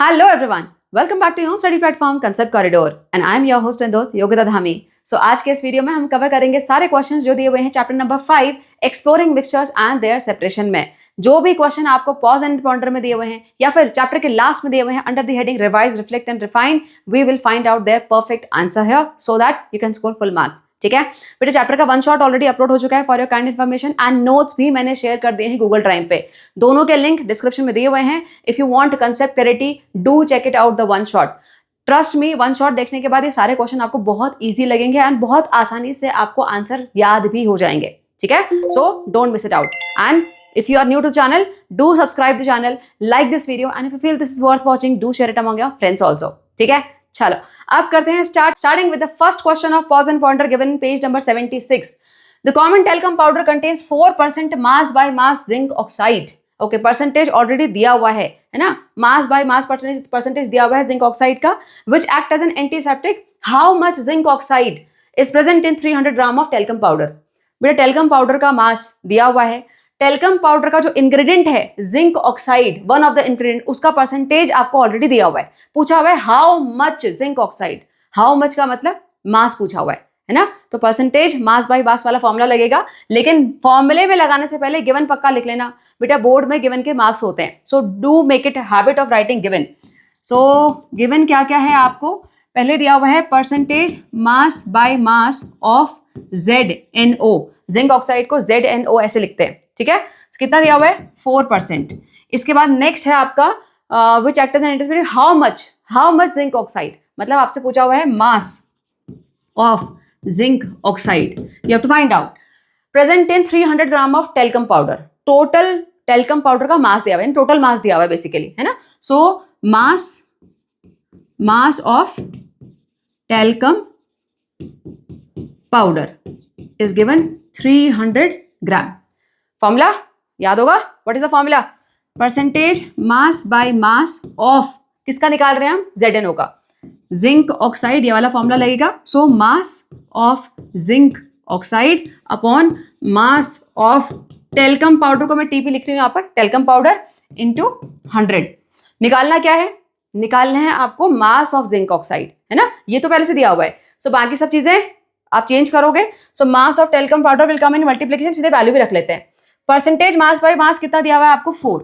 Hello everyone, welcome back to your study platform Concept Corridor and I am your host and दोस्त Yogita Dhami. So आज के इस video में हम कवर करेंगे सारे क्वेश्चंस जो दिए हुए हैं chapter number 5 exploring mixtures and their separation में। जो भी क्वेश्चन आपको पॉज एंड पॉइंटर में दिए हुए हैं या फिर चैप्टर के लास्ट में दिए हुए हैं under the heading revise, reflect and refine, we will find out their perfect answer here so that you can score full marks. ठीक है बेटा, चैप्टर का वन शॉट ऑलरेडी अपलोड हो चुका है for your kind information and notes भी मैंने share कर दिए हैं गूगल ड्राइव पे। दोनों के लिंक डिस्क्रिप्शन में दिए हुए हैं। If you want concept clarity do check it out the one shot. Trust me, one shot देखने के बाद ये सारे क्वेश्चन आपको बहुत इजी लगेंगे एंड बहुत आसानी से आपको आंसर याद भी हो जाएंगे। ठीक है, so don't miss it out and if you are new to the channel, do subscribe the channel, like this video and if you feel this is worth watching, do share it among your friends also. ठीक है, चलो अब करते हैं starting with the first question of pause and pointer given page number 76. The common talcum powder contains 4% mass by mass zinc oxide. Okay, percentage already दिया हुआ है ना, मास बाय मास परसेंटेज दिया हुआ है जिंक ऑक्साइड का, which act as an antiseptic. How much zinc oxide is present in 300 gram of talcum powder? बेटा talcum powder का मास दिया हुआ है, टेल्कम पाउडर का जो इंग्रेडिएंट है zinc oxide, one of the ingredient, उसका परसेंटेज आपको ऑलरेडी दिया हुआ है। पूछा हुआ है how much zinc oxide, how much का मतलब मास पूछा हुआ है ना, तो परसेंटेज मास बाय मास वाला फॉर्मूला लगेगा, लेकिन फॉर्मूले में लगाने से पहले गिवन पक्का लिख लेना बेटा, बोर्ड में गिवन के मार्क्स होते हैं। So do make it habit of writing given. So given क्या क्या है आपको पहले दिया हुआ है, percentage mass by mass of ZnO, zinc oxide को ZnO ऐसे लिखते हैं। ठीक है, कितना दिया हुआ है 4%। इसके बाद नेक्स्ट है आपका which act as an antiseptic, how much zinc oxide, मतलब आपसे पूछा हुआ है mass of zinc oxide, you have to find out. Present in 300 gram of talcum powder, total talcum powder का मास दिया हुआ है, टोटल मास दिया हुआ है बेसिकली, है ना। So mass of talcum powder is given 300 gram. Formula याद होगा, what is the formula, percentage mass by mass of, किसका निकाल रहे हैं हम, ZnO का, जिंक ऑक्साइड, ये वाला फॉर्मूला लगेगा। So mass of zinc oxide upon mass of talcum powder को मैं TP लिख रही हूं यहां पर, टेल्कम पाउडर इंटू 100। निकालना क्या है, निकालना है आपको मास ऑफ जिंक ऑक्साइड, है ना, ये तो पहले से दिया हुआ है। सो बाकी सब चीजें आप चेंज करोगे। So mass of talcum powder will come in multiplication, सीधे वैल्यू भी रख लेते हैं। परसेंटेज मास बाय मास कितना दिया हुआ है आपको 4,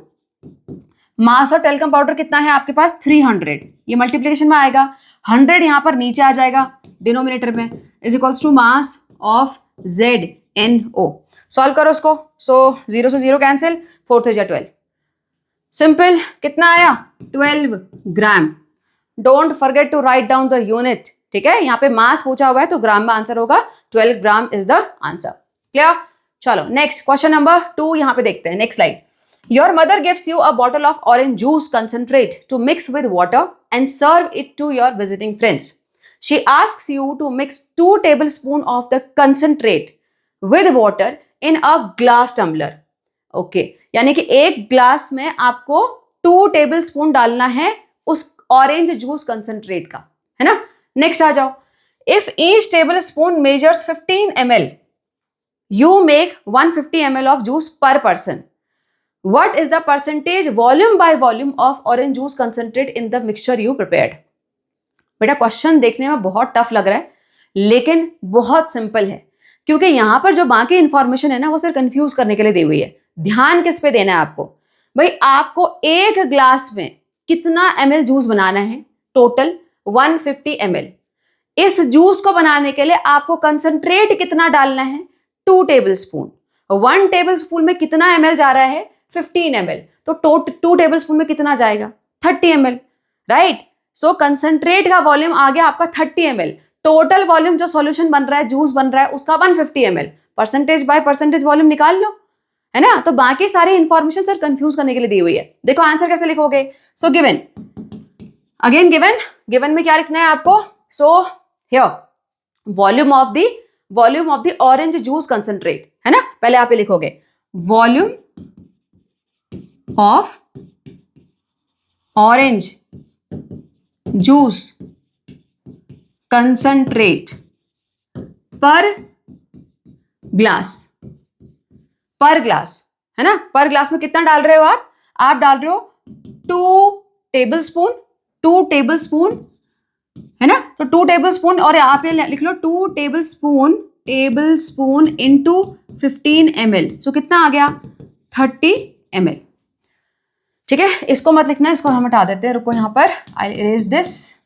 मास ऑफ टेल्कम पाउडर कितना है आपके पास 300, ये मल्टीप्लिकेशन में आएगा, 100 यहां पर नीचे आ जाएगा डिनोमिनेटर में, is equals to mass of ZnO। Solve करो उसको। सो 0 से 0 कैंसिल, 4 3 12, सिंपल, कितना आया 12 gram. Don't forget to write down the unit. ठीक है, यहाँ पे मास पूछा हुआ है तो ग्राम में आंसर होगा, 12 gram is the answer. Clear, चलो नेक्स्ट क्वेश्चन नंबर 2 यहाँ पे देखते हैं, next slide. Your mother gives you a bottle of orange juice concentrate to mix with water and serve it to your visiting friends. She asks you to mix 2 tablespoon of the concentrate with water in a glass tumbler. Okay, यानी कि एक glass में आपको 2 tablespoon डालना है उस orange juice concentrate का, है ना। नेक्स्ट आ जाओ, if each table spoon measures 15 ml, you make 150 ml of juice per person. What is the percentage volume by volume of orange juice concentrate in the mixture you prepared? बेटा question देखने में बहुत tough लग रहा है लेकिन बहुत simple है, क्योंकि यहां पर जो बाकी इंफॉर्मेशन है ना वो सिर्फ कंफ्यूज करने के लिए दी हुई है। ध्यान किस पे देना है आपको, भाई आपको एक ग्लास में कितना ml जूस बनाना है, टोटल 150 ml। इस जूस को बनाने के लिए आपको कंसंट्रेट कितना डालना है, 2 tablespoon। 1 tablespoon में कितना ml जा रहा है, 15 ml, तो 2 tablespoon में कितना जाएगा, 30 ml, राइट। सो कंसंट्रेट का वॉल्यूम आ गया आपका 30 ml, टोटल वॉल्यूम जो सॉल्यूशन बन रहा है, जूस बन रहा है, उसका 150 ml, percentage by percentage volume निकाल लो, है ना। तो बाकी सारी इंफॉर्मेशन सर कंफ्यूज करने के लिए दी हुई है। देखो आंसर कैसे लिखोगे। सो गिवन, अगेन गिवन में क्या लिखना है आपको, so here volume of the orange juice concentrate, है ना। पहले आप ये लिखोगे volume of orange juice concentrate पर ग्लास, है ना। पर ग्लास में कितना डाल रहे हो आप डाल रहे हो 2 tablespoon 2 टेबल स्पून, है ना, तो 2 टेबल स्पून, और आप ये लिख लो 2 टेबल स्पून इंटू 15 ml, सो कितना आ गया 30 ml। ठीक है, इसको मत लिखना, इसको हम हटा देते हैं, रुको यहाँ पर, आई इरेज दिस।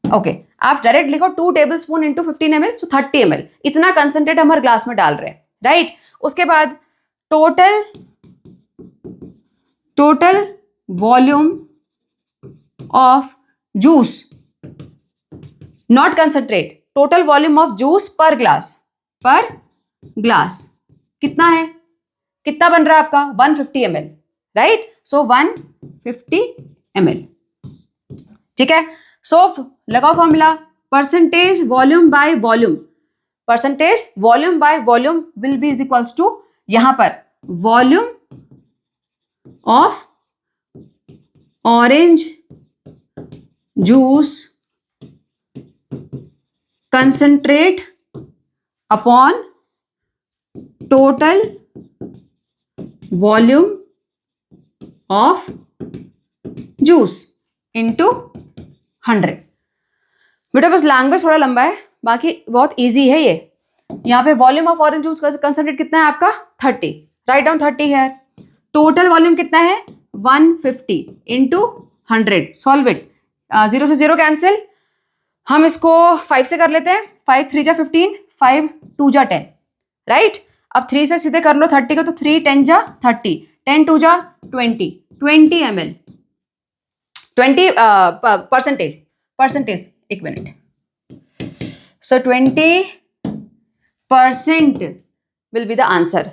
ओके, आप डायरेक्ट लिखो 2 टेबल स्पून इंटू 15 ml, सो 30 ml, इतना कंसंट्रेट हम हर ग्लास में डाल रहे हैं, राइट। उसके बाद total volume of juice, not concentrate, total volume of juice पर ग्लास कितना है, कितना बन रहा है आपका 150 ml, राइट, सो 150 ml। ठीक है, सो लगाओ formula, percentage volume by volume, percentage volume by volume will be is equals to, यहां पर volume of orange juice concentrate upon total volume of juice into 100। बेटा बस लैंग्वेज थोड़ा लंबा है, बाकी बहुत इजी है ये। यहाँ पे volume of orange juice concentrate कितना है आपका 30, राइट डाउन 30 है। टोटल वॉल्यूम कितना है 150 इंटू 100, सॉल्व इट, 0 से 0 कैंसिल, हम इसको 5 से कर लेते हैं, 5 3 जा 15, 5 2 जा 10, राइट। अब 3 से सीधे कर लो 30 को, तो 3 10 जा 30, 10 2 जा 20 ml, 20 परसेंटेज, एक minute, so 20% will be the answer.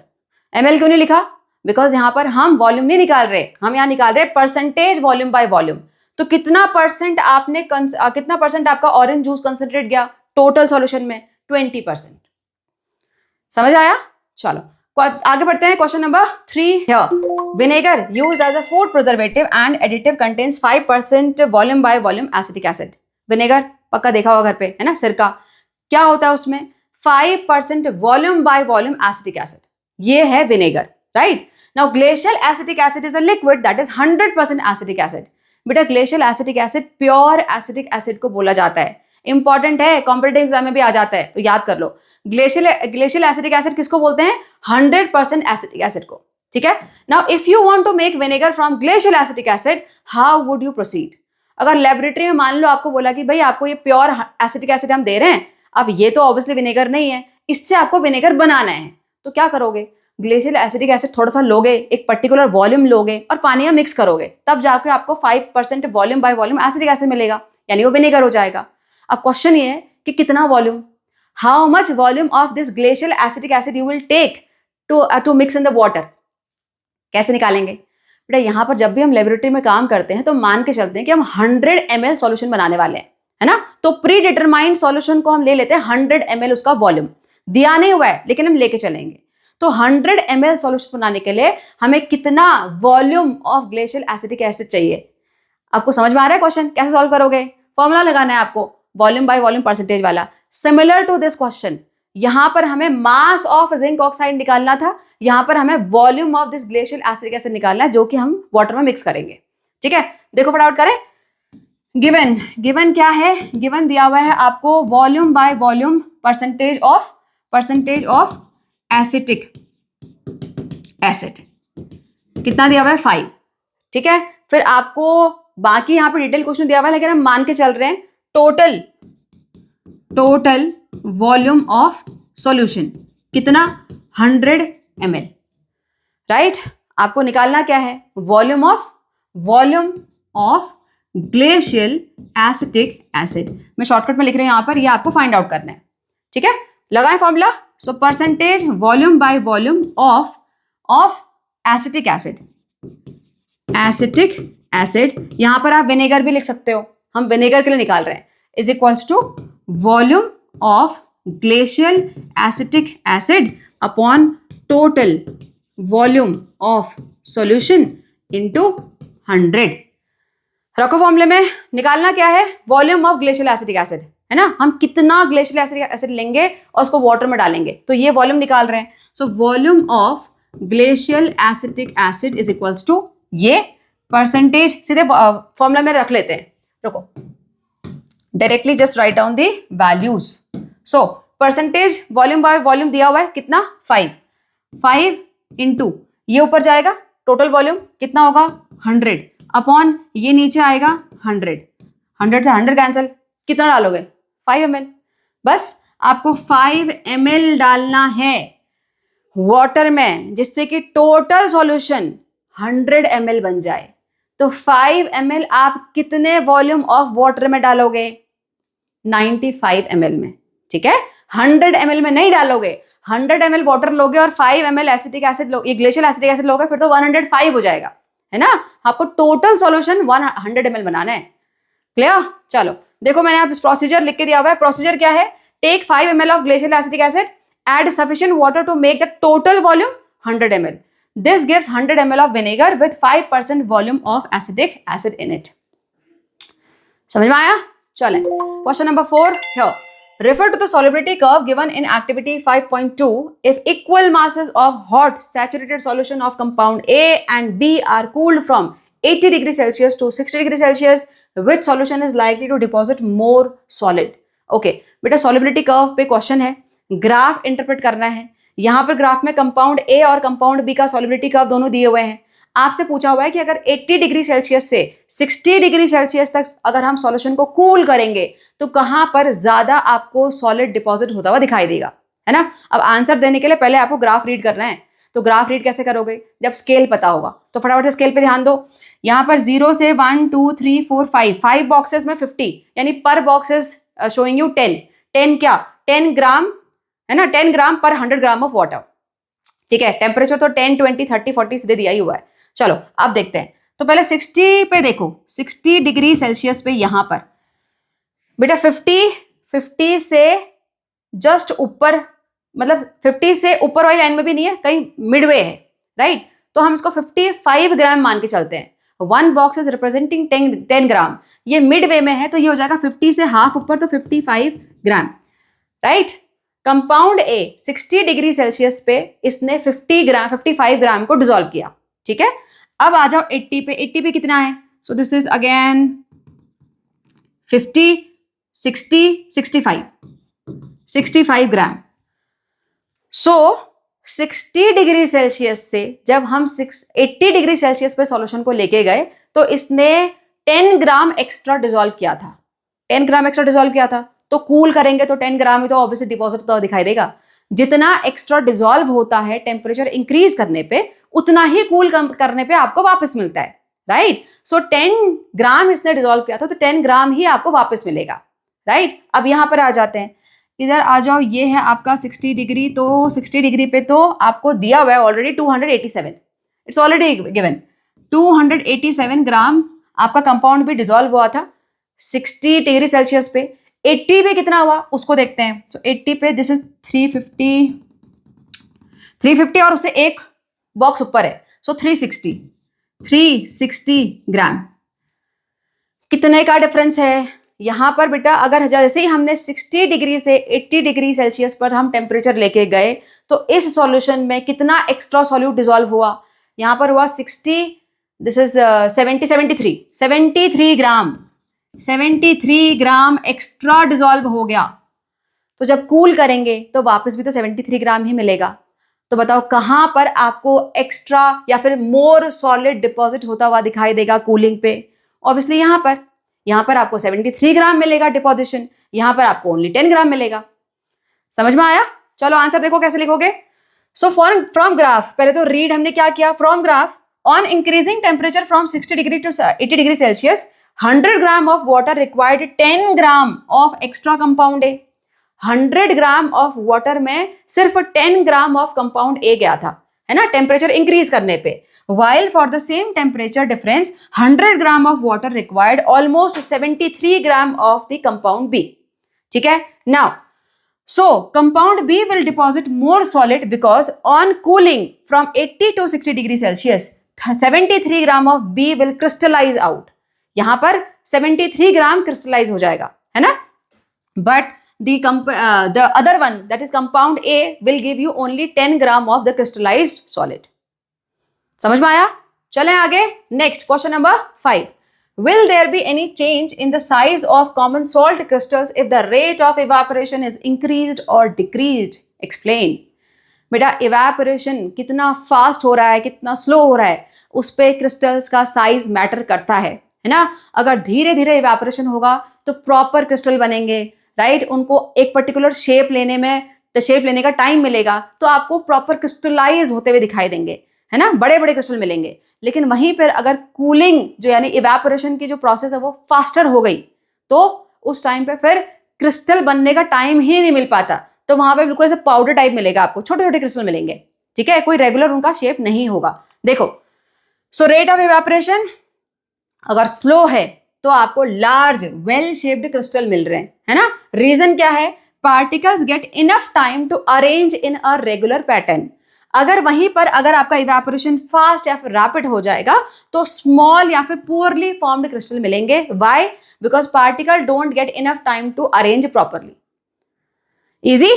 ml क्यों नहीं लिखा, बिकॉज यहां पर हम वॉल्यूम नहीं निकाल रहे, हम यहां निकाल रहे परसेंटेज वॉल्यूम बाय वॉल्यूम। तो कितना परसेंट आपका ऑरेंज जूस कंसंट्रेट गया टोटल सॉल्यूशन में 20%। समझ आया, चलो आगे बढ़ते हैं। Question number 3, vinegar used as a food preservative and additive contains 5% volume by volume acetic acid. Vinegar पक्का देखा होगा घर पे, है ना, सिरका, क्या होता है उसमें 5% volume by volume acetic acid, ये है vinegar, right. Now glacial acetic acid is a liquid that is 100% acetic acid. बेटा glacial acetic acid pure acetic acid को बोला जाता है, इंपॉर्टेंट है, कॉम्पिटिटिव एग्जाम में भी आ जाता है, तो याद कर लो। ग्लेशियल एसिटिक एसिड किसको बोलते हैं 100% एसिटिक एसिड को, ठीक है। Now if you want to make vinegar from glacial acetic acid, how would you proceed. अगर लेबोरेटरी में मान लो आपको बोला कि भाई आपको ये प्योर एसिटिक एसिड हम दे रहे हैं, अब ये तो ऑब्वियसली विनेगर नहीं है, इससे आपको विनेगर बनाना है, तो क्या करोगे, ग्लेशियल एसिटिक एसिड थोड़ा सा लोगे, एक पर्टिकुलर वॉल्यूम लोगे और पानी में मिक्स करोगे, तब जाके आपको 5% volume by volume acetic acid मिलेगा, यानी वो विनेगर हो जाएगा। अब क्वेश्चन ये है कि कितना volume, how much volume of this glacial acetic acid you will take to mix in the water, कैसे निकालेंगे। बेटा यहाँ पर जब भी हम लेबोरेटरी में काम करते हैं तो मान के चलते हैं कि हम 100 ml सॉल्यूशन बनाने वाले हैं, है ना, तो प्री डिटरमाइंड सॉल्यूशन को हम ले लेते हैं 100 ml, उसका वॉल्यूम दिया नहीं हुआ है लेकिन हम लेके चलेंगे। तो 100 ml सॉल्यूशन बनाने के लिए हमें कितना volume of glacial acetic acid चाहिए। आपको समझ में आ रहा है क्वेश्चन, कैसे सॉल्व करोगे, फॉर्मूला लगाना है आपको वॉल्यूम बाय वॉल्यूम परसेंटेज वाला। सिमिलर टू दिस क्वेश्चन, यहां पर हमें मास ऑफ जिंक ऑक्साइड निकालना था, यहां पर हमें volume of this glacial acetic acid निकालना है, जो कि हम वाटर में मिक्स करेंगे, ठीक है। देखो फटाफट करें, गिवन क्या है, गिवन दिया हुआ है आपको volume by volume percentage of acetic acid, कितना दिया हुआ है 5, ठीक है। फिर आपको बाकी यहां पर डिटेल क्वेश्चन दिया हुआ है, लेकिन हम मान के चल रहे हैं टोटल वॉल्यूम ऑफ सॉल्यूशन कितना 100 ml, राइट। आपको निकालना क्या है, volume of glacial acetic acid. मैं शॉर्टकट में लिख रही हूं यहां पर, ये आपको फाइंड आउट करना है, ठीक है। लगाएं formula, so percentage volume by volume of acetic acid, यहां पर आप विनेगर भी लिख सकते हो, हम विनेगर के लिए निकाल रहे हैं, is equals to volume of glacial acetic acid upon total volume of solution into 100। रखो फॉर्मूले में, निकालना क्या है, volume of glacial acetic acid, है ना, हम कितना ग्लेशियल एसिटिक एसिड लेंगे और उसको वाटर में डालेंगे, तो ये वॉल्यूम निकाल रहे हैं। So volume of glacial acetic acid is equals to ये परसेंटेज सीधे फॉर्मूला में रख लेते हैं, रुको, directly just write down the values. So percentage volume by volume दिया हुआ है कितना, 5 इंटू ये ऊपर जाएगा टोटल वॉल्यूम कितना होगा 100 अपॉन ये नीचे आएगा 100 से 100 कैंसिल, कितना डालोगे 5 ml. बस आपको 5 ml डालना है वाटर में जिससे कि टोटल सॉल्यूशन 100 ml बन जाए. तो 5 ml आप कितने वॉल्यूम ऑफ वाटर में डालोगे, 95 ml में. ठीक है, 100 ml में नहीं डालोगे. 100 ml वाटर लोगे और 5 ml एसिटिक एसिड ये ग्लेशियल एसिटिक एसिड लोगे, फिर तो 105 हो जाएगा, है ना. आपको टोटल सॉल्यूशन 100 ml बनाना है. क्लियर. चलो देखो मैंने आप प्रोसीजर लिख के दिया हुआ है. प्रोसीजर क्या है, take 5 ml of glacial acetic acid, add sufficient water to make the total volume 100 ml. This gives 100 ml of vinegar with 5% volume of acetic acid in it. समझ में आया. चलें, question number 4 here. Refer to the solubility curve given in activity 5.2. If equal masses of hot saturated solution of compound A and B are cooled from 80 degrees Celsius to 60 degrees Celsius, which solution is likely to deposit more solid? Okay, बेटा solubility curve पे question है, graph interpret करना है. यहां पर graph में compound A और compound B का सॉल्युबिलिटी कर्व दोनों दिए हुए हैं. आपसे पूछा हुआ है कि अगर 80 डिग्री सेल्सियस से 60 डिग्री सेल्सियस तक अगर हम सॉल्यूशन को कूल करेंगे तो कहां पर ज्यादा आपको सॉलिड डिपॉजिट होता हुआ दिखाई देगा, है ना. अब आंसर देने के लिए पहले आपको ग्राफ रीड करना है. तो ग्राफ रीड कैसे करोगे, जब स्केल पता होगा. तो फटाफट से स्केल पे ध्यान दो. यहां पर 0 से 1 2 3 4 5 बॉक्सेस में 50 यानी पर बॉक्सेस शोइंग यू 10 क्या 10 ग्राम, है ना, 10 ग्राम पर 100 ग्राम ऑफ वाटर. ठीक है, टेम्परेचर तो 10 20 30 40 सीधे दिया ही हुआ है. चलो अब देखते हैं. तो पहले 60 पे देखो, 60 डिग्री सेल्सियस पे यहां पर बेटा 50 से जस्ट ऊपर, मतलब 50 से ऊपर वाली लाइन में भी नहीं है, कहीं मिडवे है, राइट. तो हम इसको 55 ग्राम मान के चलते हैं. 1 बॉक्स इज रिप्रेजेंटिंग 10 ग्राम, ये मिडवे में है तो ये हो जाएगा 50 से हाफ ऊपर तो 55 gram, right. Compound A 60 degree Celsius पे इसने 55 ग्राम को डिसॉल्व किया. ठीक है, अब आ जाओ 80 पे. 80 पे कितना है, so this is again 50 60 65 gram. So 60 degree Celsius से जब हम 80 डिग्री सेल्सियस पे सॉल्यूशन को लेके गए तो इसने 10 ग्राम एक्स्ट्रा डिसॉल्व किया था. 10 ग्राम एक्स्ट्रा डिसॉल्व किया था, तो कूल करेंगे तो 10 ग्राम ही तो ऑब्वियसली डिपॉजिट तो दिखाई देगा. जितना एक्स्ट्रा डिसॉल्व होता है टेम्परेचर इंक्रीज करने पे उतना ही कूल करने पे आपको वापस मिलता है, राइट. सो 10 ग्राम इसने डिसॉल्व किया था तो 10 ग्राम ही आपको वापस मिलेगा, राइट. अब यहां पर आ जाते हैं, इधर आ जाओ. ये है आपका 60 डिग्री, तो 60 डिग्री पे तो आपको दिया हुआ है ऑलरेडी 287, इट्स ऑलरेडी गिवन. 287 ग्राम आपका कंपाउंड भी डिसॉल्व हुआ था 60 डिग्री सेल्सियस पे. 80 पे कितना हुआ उसको देखते हैं. सो 80 पे दिस इज 350 और उससे एक बॉक्स ऊपर है, सो 360 ग्राम. कितने का डिफरेंस है यहां पर बेटा. अगर जैसे ही हमने 60 डिग्री से 80 डिग्री सेल्सियस पर हम टेम्परेचर लेके गए तो इस सॉल्यूशन में कितना एक्स्ट्रा सॉल्यूट डिसॉल्व हुआ, यहां पर हुआ 60, this is 73 gram. 73 gram extra dissolve हो गया. तो जब कूल करेंगे तो वापस भी तो 73 ग्राम ही मिलेगा. तो बताओ कहां पर आपको एक्स्ट्रा या फिर मोर सॉलिड डिपॉजिट होता हुआ दिखाई देगा कूलिंग पे. ऑब्वियसली यहां पर आपको 73 ग्राम मिलेगा डिपॉजिशन, यहां पर आपको ओनली 10 ग्राम मिलेगा. समझ में आया. चलो आंसर देखो कैसे लिखोगे. सो फ्रॉम ग्राफ, पहले तो रीड हमने क्या किया, from graph on increasing temperature from 60 degree to 80 degree Celsius 100 gram of water required 10 gram of extra compound A. 100 gram of water में सिर्फ 10 ग्राम ऑफ कंपाउंड ए गया था, है ना, टेम्परेचर इंक्रीज करने पे. while for the same temperature difference 100 gram of water required almost 73 gram of the compound B. ठीक है. Now so compound B will deposit more solid because on cooling from 80 to 60 degree Celsius 73 gram of B will crystallize out. यहां पर 73 ग्राम crystallize हो जाएगा, है ना. But the other one, that is compound A, will give you only 10 gram of the crystallized solid. समझ में आया. चलें आगे, next question number 5. Will there be any change in the size of common salt crystals if the rate of evaporation is increased or decreased? Explain. बेटा evaporation कितना fast हो रहा है, कितना स्लो हो रहा है, उस पे क्रिस्टल्स का साइज मैटर करता है ना. अगर धीरे धीरे इवेपोरेशन होगा तो प्रॉपर क्रिस्टल बनेंगे, राइट. उनको एक पर्टिकुलर शेप लेने का टाइम मिलेगा, तो आपको प्रॉपर क्रिस्टलाइज होते हुए दिखाई देंगे, है ना, बड़े बड़े क्रिस्टल मिलेंगे. लेकिन वहीं पर अगर कूलिंग जो यानी इवेपोरेशन की जो प्रोसेस है वो फास्टर हो गई, तो उस टाइम पे फिर क्रिस्टल बनने का टाइम ही नहीं मिल पाता, तो वहां पे बिल्कुल ऐसे पाउडर टाइप मिलेगा आपको, छोटे छोटे क्रिस्टल मिलेंगे, ठीक है, कोई रेगुलर उनका शेप नहीं होगा. देखो, सो रेट ऑफ इवेपोरेशन अगर स्लो है तो आपको लार्ज वेल शेप्ड क्रिस्टल मिल रहे हैं, है ना. रीजन क्या है, particles get enough time to arrange in a regular pattern. अगर वहीं पर अगर आपका इवेपोरेशन फास्ट या फिर रैपिड हो जाएगा तो स्मॉल या फिर पुअरली फॉर्म्ड क्रिस्टल मिलेंगे. Why? Because particle don't get enough time to arrange properly. Easy.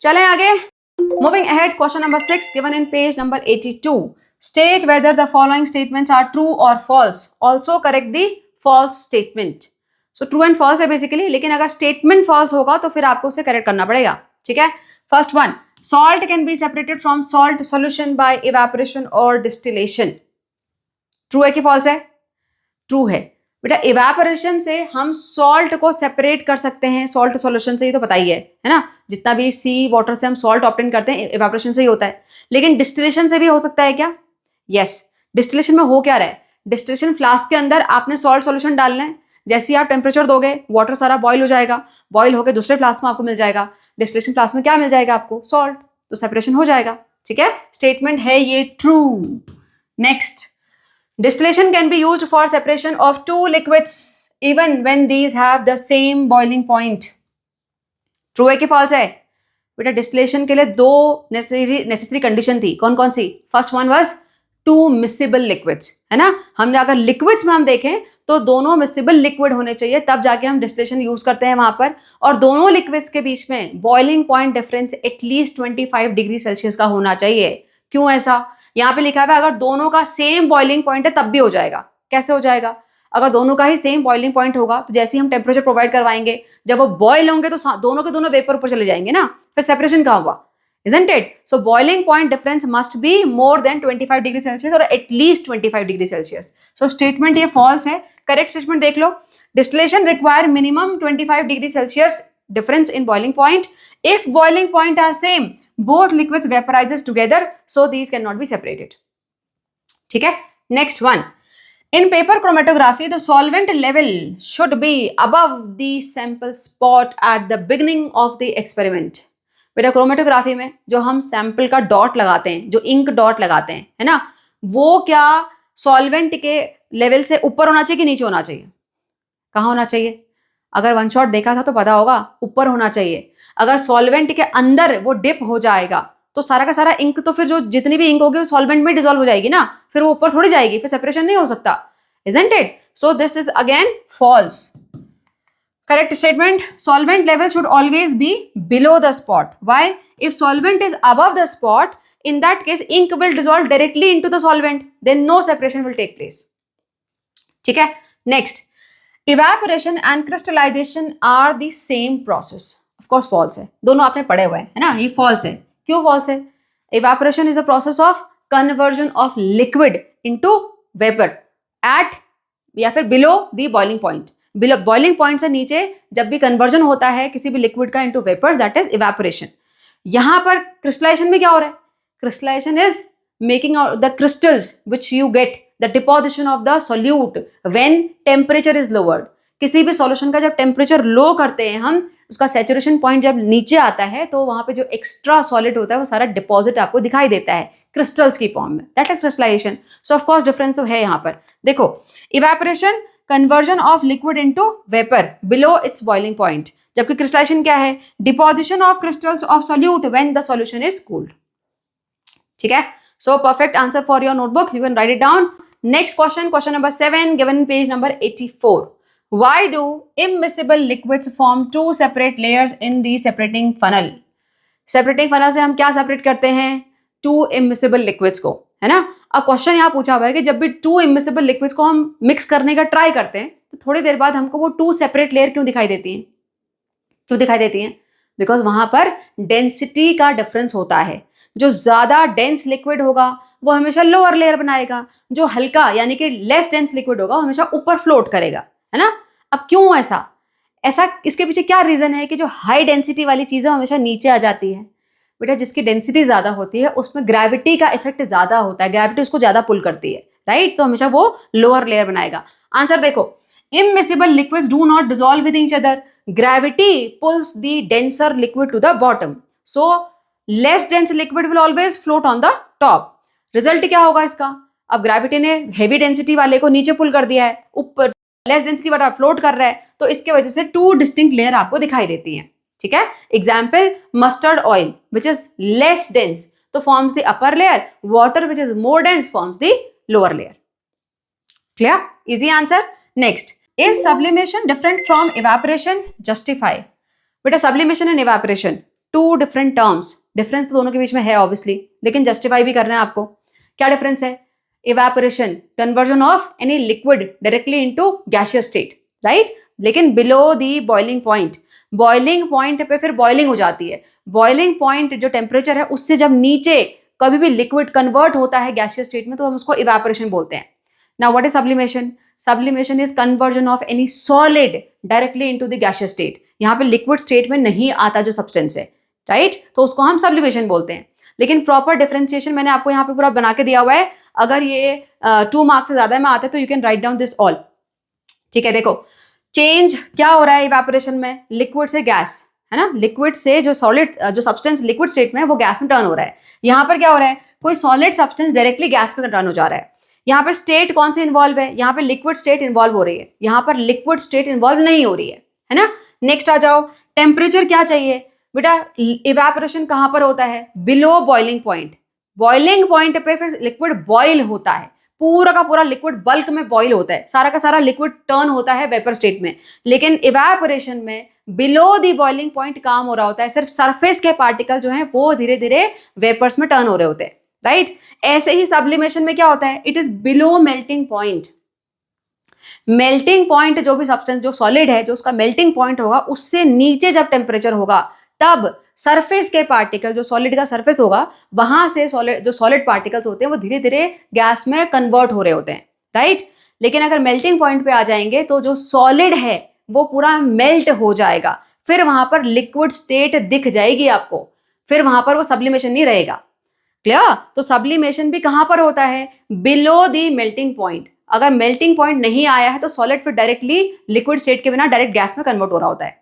चलें आगे. Moving ahead, question number 6 given in page number 82. State whether the following statements are true और false. Also correct the false statement. So true and false है basically, लेकिन अगर statement false होगा तो फिर आपको उसे करेक्ट करना पड़ेगा, ठीक है. First one, salt can be separated from salt solution by evaporation or distillation. True है कि फॉल्स है? ट्रू है बेटा. इवेपोरेशन से हम सॉल्ट को सेपरेट कर सकते हैं सॉल्ट सॉल्यूशन से, ही तो पता ही है ना. जितना भी सी वाटर से हम सॉल्ट ऑब्टेन करते हैं इवेपोरेशन से ही होता है. लेकिन डिस्टिलेशन से भी हो सकता है क्या? यस. डिस्टिलेशन में हो क्या रहा है, डिस्टिलेशन फ्लास्क के अंदर आपने सॉल्ट सॉल्यूशन डालना है, जैसे ही आप टेम्परेचर दोगे वाटर सारा बॉयल हो जाएगा, बॉयल होकर दूसरे फ्लास्क में आपको मिल जाएगा. डिस्टिलेशन फ्लास्क में क्या मिल जाएगा आपको? सॉल्ट. तो सेपरेशन हो जाएगा, ठीक है. स्टेटमेंट है ये true. Next, distillation can be used for separation of two liquids even when these have the same boiling point. True है कि फॉल्स है? बेटा डिस्टिलेशन के लिए दो नेसेसरी कंडीशन थी. कौन कौन सी? First one was two miscible liquids, है ना. हमने अगर लिक्विड्स में हम देखें तो दोनों मिसिबल लिक्विड होने चाहिए, तब जाके हम डिस्टिलेशन यूज करते हैं वहां पर. और दोनों लिक्विड्स के बीच में boiling point difference at least 25 degree Celsius का होना चाहिए. क्यों ऐसा? यहाँ पे लिखा है अगर दोनों का सेम बॉइलिंग पॉइंट है तब भी हो जाएगा. कैसे हो जाएगा? अगर दोनों का ही सेम बॉइलिंग पॉइंट होगा तो जैसे ही हम टेम्परेचर प्रोवाइड करवाएंगे, जब वो बॉयल होंगे तो दोनों के दोनों वेपर ऊपर चले जाएंगे ना, फिर सेपरेशन कहाँ हुआ? Isn't it? So boiling point difference must be more than 25 degree Celsius or at least 25 degree Celsius. So statement ये false है. Correct statement देख लो. Distillation require minimum 25 degree Celsius difference in boiling point. If boiling point are same, both liquids vaporizes together, so these cannot be separated. ठीक है. Next one. In paper chromatography, the solvent level should be above the sample spot at the beginning of the experiment. बेटा chromatography में जो हम sample का dot लगाते हैं, जो इंक डॉट लगाते हैं, है ना, वो क्या सॉल्वेंट के लेवल से ऊपर होना चाहिए कि नीचे होना चाहिए? कहाँ होना चाहिए? अगर वन शॉट देखा था तो पता होगा, ऊपर होना चाहिए. अगर सॉल्वेंट के अंदर वो डिप हो जाएगा तो सारा का सारा इंक तो फिर जो जितनी भी इंक होगी वो सॉल्वेंट में डिसॉल्व हो जाएगी ना, फिर वो ऊपर थोड़ी जाएगी, फिर सेपरेशन नहीं हो सकता. Isn't it? So this is again false. Correct statement. Solvent level should always be below the spot. Why? If solvent is above the spot, in that case ink will dissolve directly into the solvent. Then no separation will take place. ठीक है. Next, evaporation and crystallization are the same process. Of course false है. दोनों आपने पढ़े हुए हैं, है ना. ये false है. क्यों false है? Evaporation is a process of conversion of liquid into vapor at या फिर below the boiling point. Boiling point से नीचे जब भी कन्वर्जन होता है किसी भी लिक्विड का into vapour, that is evaporation. यहां पर क्रिस्टलाइजेशन में क्या हो रहा है? Crystallisation is making the crystals which you get the deposition of the solute when temperature is lowered. किसी भी सॉल्यूशन का जब टेम्परेचर लो करते हैं हम, उसका सैचुरेशन पॉइंट जब नीचे आता है तो वहां पे जो एक्स्ट्रा सॉलिड होता है वो सारा डिपॉजिट आपको दिखाई देता है क्रिस्टल्स की फॉर्म में. That is crystallisation. So of course difference तो है यहाँ पर. देखो, evaporation conversion of liquid into vapour below its boiling point, जबकि क्रिस्टलाइजेशन क्या है? Deposition of crystals of solute when the solution is cooled. ठीक है. So perfect answer for your notebook, you can write it down. Next question, question number 7 given page number 84. Why do immiscible liquids form two separate layers in the separating funnel? Separating funnel से हम क्या separate करते हैं? To immiscible liquids को. है ना। अब question यहाँ पूछा हुआ है कि जब भी टू इमिसिबल लिक्विड्स को हम मिक्स करने का ट्राई करते हैं तो थोड़ी देर बाद हमको वो टू सेपरेट लेयर क्यों दिखाई देती हैं? क्यों दिखाई देती हैं? बिकॉज वहां पर डेंसिटी का डिफरेंस होता है। जो ज्यादा डेंस लिक्विड होगा वो हमेशा लोअर लेयर बनाएगा, जो हल्का यानी कि लेस डेंस लिक्विड होगा वो हमेशा ऊपर फ्लोट करेगा, है ना। अब क्यों ऐसा ऐसा इसके पीछे क्या रीजन है कि जो हाई डेंसिटी वाली चीजें हमेशा नीचे आ जाती है? बेटा जिसकी डेंसिटी ज्यादा होती है उसमें ग्रेविटी का इफेक्ट ज्यादा होता है, ग्रेविटी उसको ज्यादा पुल करती है, राइट। तो हमेशा वो लोअर लेयर बनाएगा। आंसर देखो, immiscible liquids do not dissolve with each other, gravity pulls the denser liquid to the bottom, so less dense liquid will always float on the top. Result क्या होगा इसका? अब gravity ने heavy density वाले को नीचे पुल कर दिया है, ऊपर लेस डेंसिटी वाला फ्लोट कर रहा है, तो इसके वजह से टू डिस्टिंक्ट लेयर आपको दिखाई देती हैं, ठीक है। Example mustard oil which is less dense तो forms the upper layer, water which is more dense forms the lower layer. Clear? Easy answer. Next, is sublimation different from evaporation? Justify. बेटा sublimation and evaporation two different terms, difference तो दोनों के बीच में है obviously, लेकिन justify भी करना है आपको। क्या डिफरेंस है? evaporation conversion of any liquid directly into gaseous state, right. लेकिन below the boiling point, boiling point पे फिर बॉइलिंग हो जाती है। बॉइलिंग पॉइंट जो टेम्परेचर है उससे जब नीचे कभी भी लिक्विड कन्वर्ट होता है गैसियस स्टेट में तो हम उसको इवेपोरेशन बोलते हैं। Now what is sublimation? Sublimation is conversion of any solid directly into the gaseous state. यहाँ पे लिक्विड स्टेट में नहीं आता जो सब्सटेंस है, राइट, तो उसको हम सब्लिमेशन बोलते हैं। लेकिन प्रॉपर डिफरेंशिएशन मैंने आपको यहाँ पे पूरा बना के दिया हुआ है, अगर ये 2 मार्क्स से ज्यादा में आते तो you can write down this all, ठीक है। देखो चेंज क्या हो रहा है इवेपोरेशन में, लिक्विड से गैस, है ना, लिक्विड से जो सॉलिड जो सब्सटेंस लिक्विड स्टेट में है वो गैस में टर्न हो रहा है। यहाँ पर क्या हो रहा है, कोई सॉलिड सब्सटेंस डायरेक्टली गैस में टर्न हो जा रहा है। यहाँ पे स्टेट कौन सी इन्वॉल्व है? यहाँ पे लिक्विड स्टेट इन्वॉल्व हो रही है, यहाँ पर लिक्विड स्टेट इन्वॉल्व नहीं हो रही है ना। नेक्स्ट आ जाओ, टेम्परेचर क्या चाहिए बेटा? इवेपोरेशन कहाँ पर होता है? Below boiling point. Boiling point पे फिर लिक्विड बॉइल होता है, पूरा का पूरा लिक्विड बल्क में बॉइल होता है, सारा का सारा लिक्विड टर्न होता है वेपर स्टेट में। लेकिन इवेपोरेशन में बिलो दी बॉइलिंग पॉइंट काम हो रहा होता है, सिर्फ सरफेस के पार्टिकल जो हैं वो धीरे धीरे वेपर्स में टर्न हो रहे होते हैं, राइट। ऐसे ही सब्लिमेशन में क्या होता है? It is below melting point. Melting point जो भी सब्सटेंस जो सॉलिड है जो उसका मेल्टिंग पॉइंट होगा उससे नीचे जब टेम्परेचर होगा तब सरफेस के पार्टिकल जो सॉलिड का सरफेस होगा वहां से सॉलिड जो सॉलिड पार्टिकल्स होते हैं वो धीरे धीरे गैस में कन्वर्ट हो रहे होते हैं, राइट। लेकिन अगर मेल्टिंग पॉइंट पे आ जाएंगे तो जो सॉलिड है वो पूरा मेल्ट हो जाएगा, फिर वहां पर लिक्विड स्टेट दिख जाएगी आपको, फिर वहां पर वो सब्लिमेशन नहीं रहेगा। क्लियर? तो सब्लिमेशन भी कहां पर होता है? Below the melting point. अगर मेल्टिंग पॉइंट नहीं आया है तो सॉलिड फिर डायरेक्टली लिक्विड स्टेट के बिना डायरेक्ट गैस में कन्वर्ट हो रहा होता है,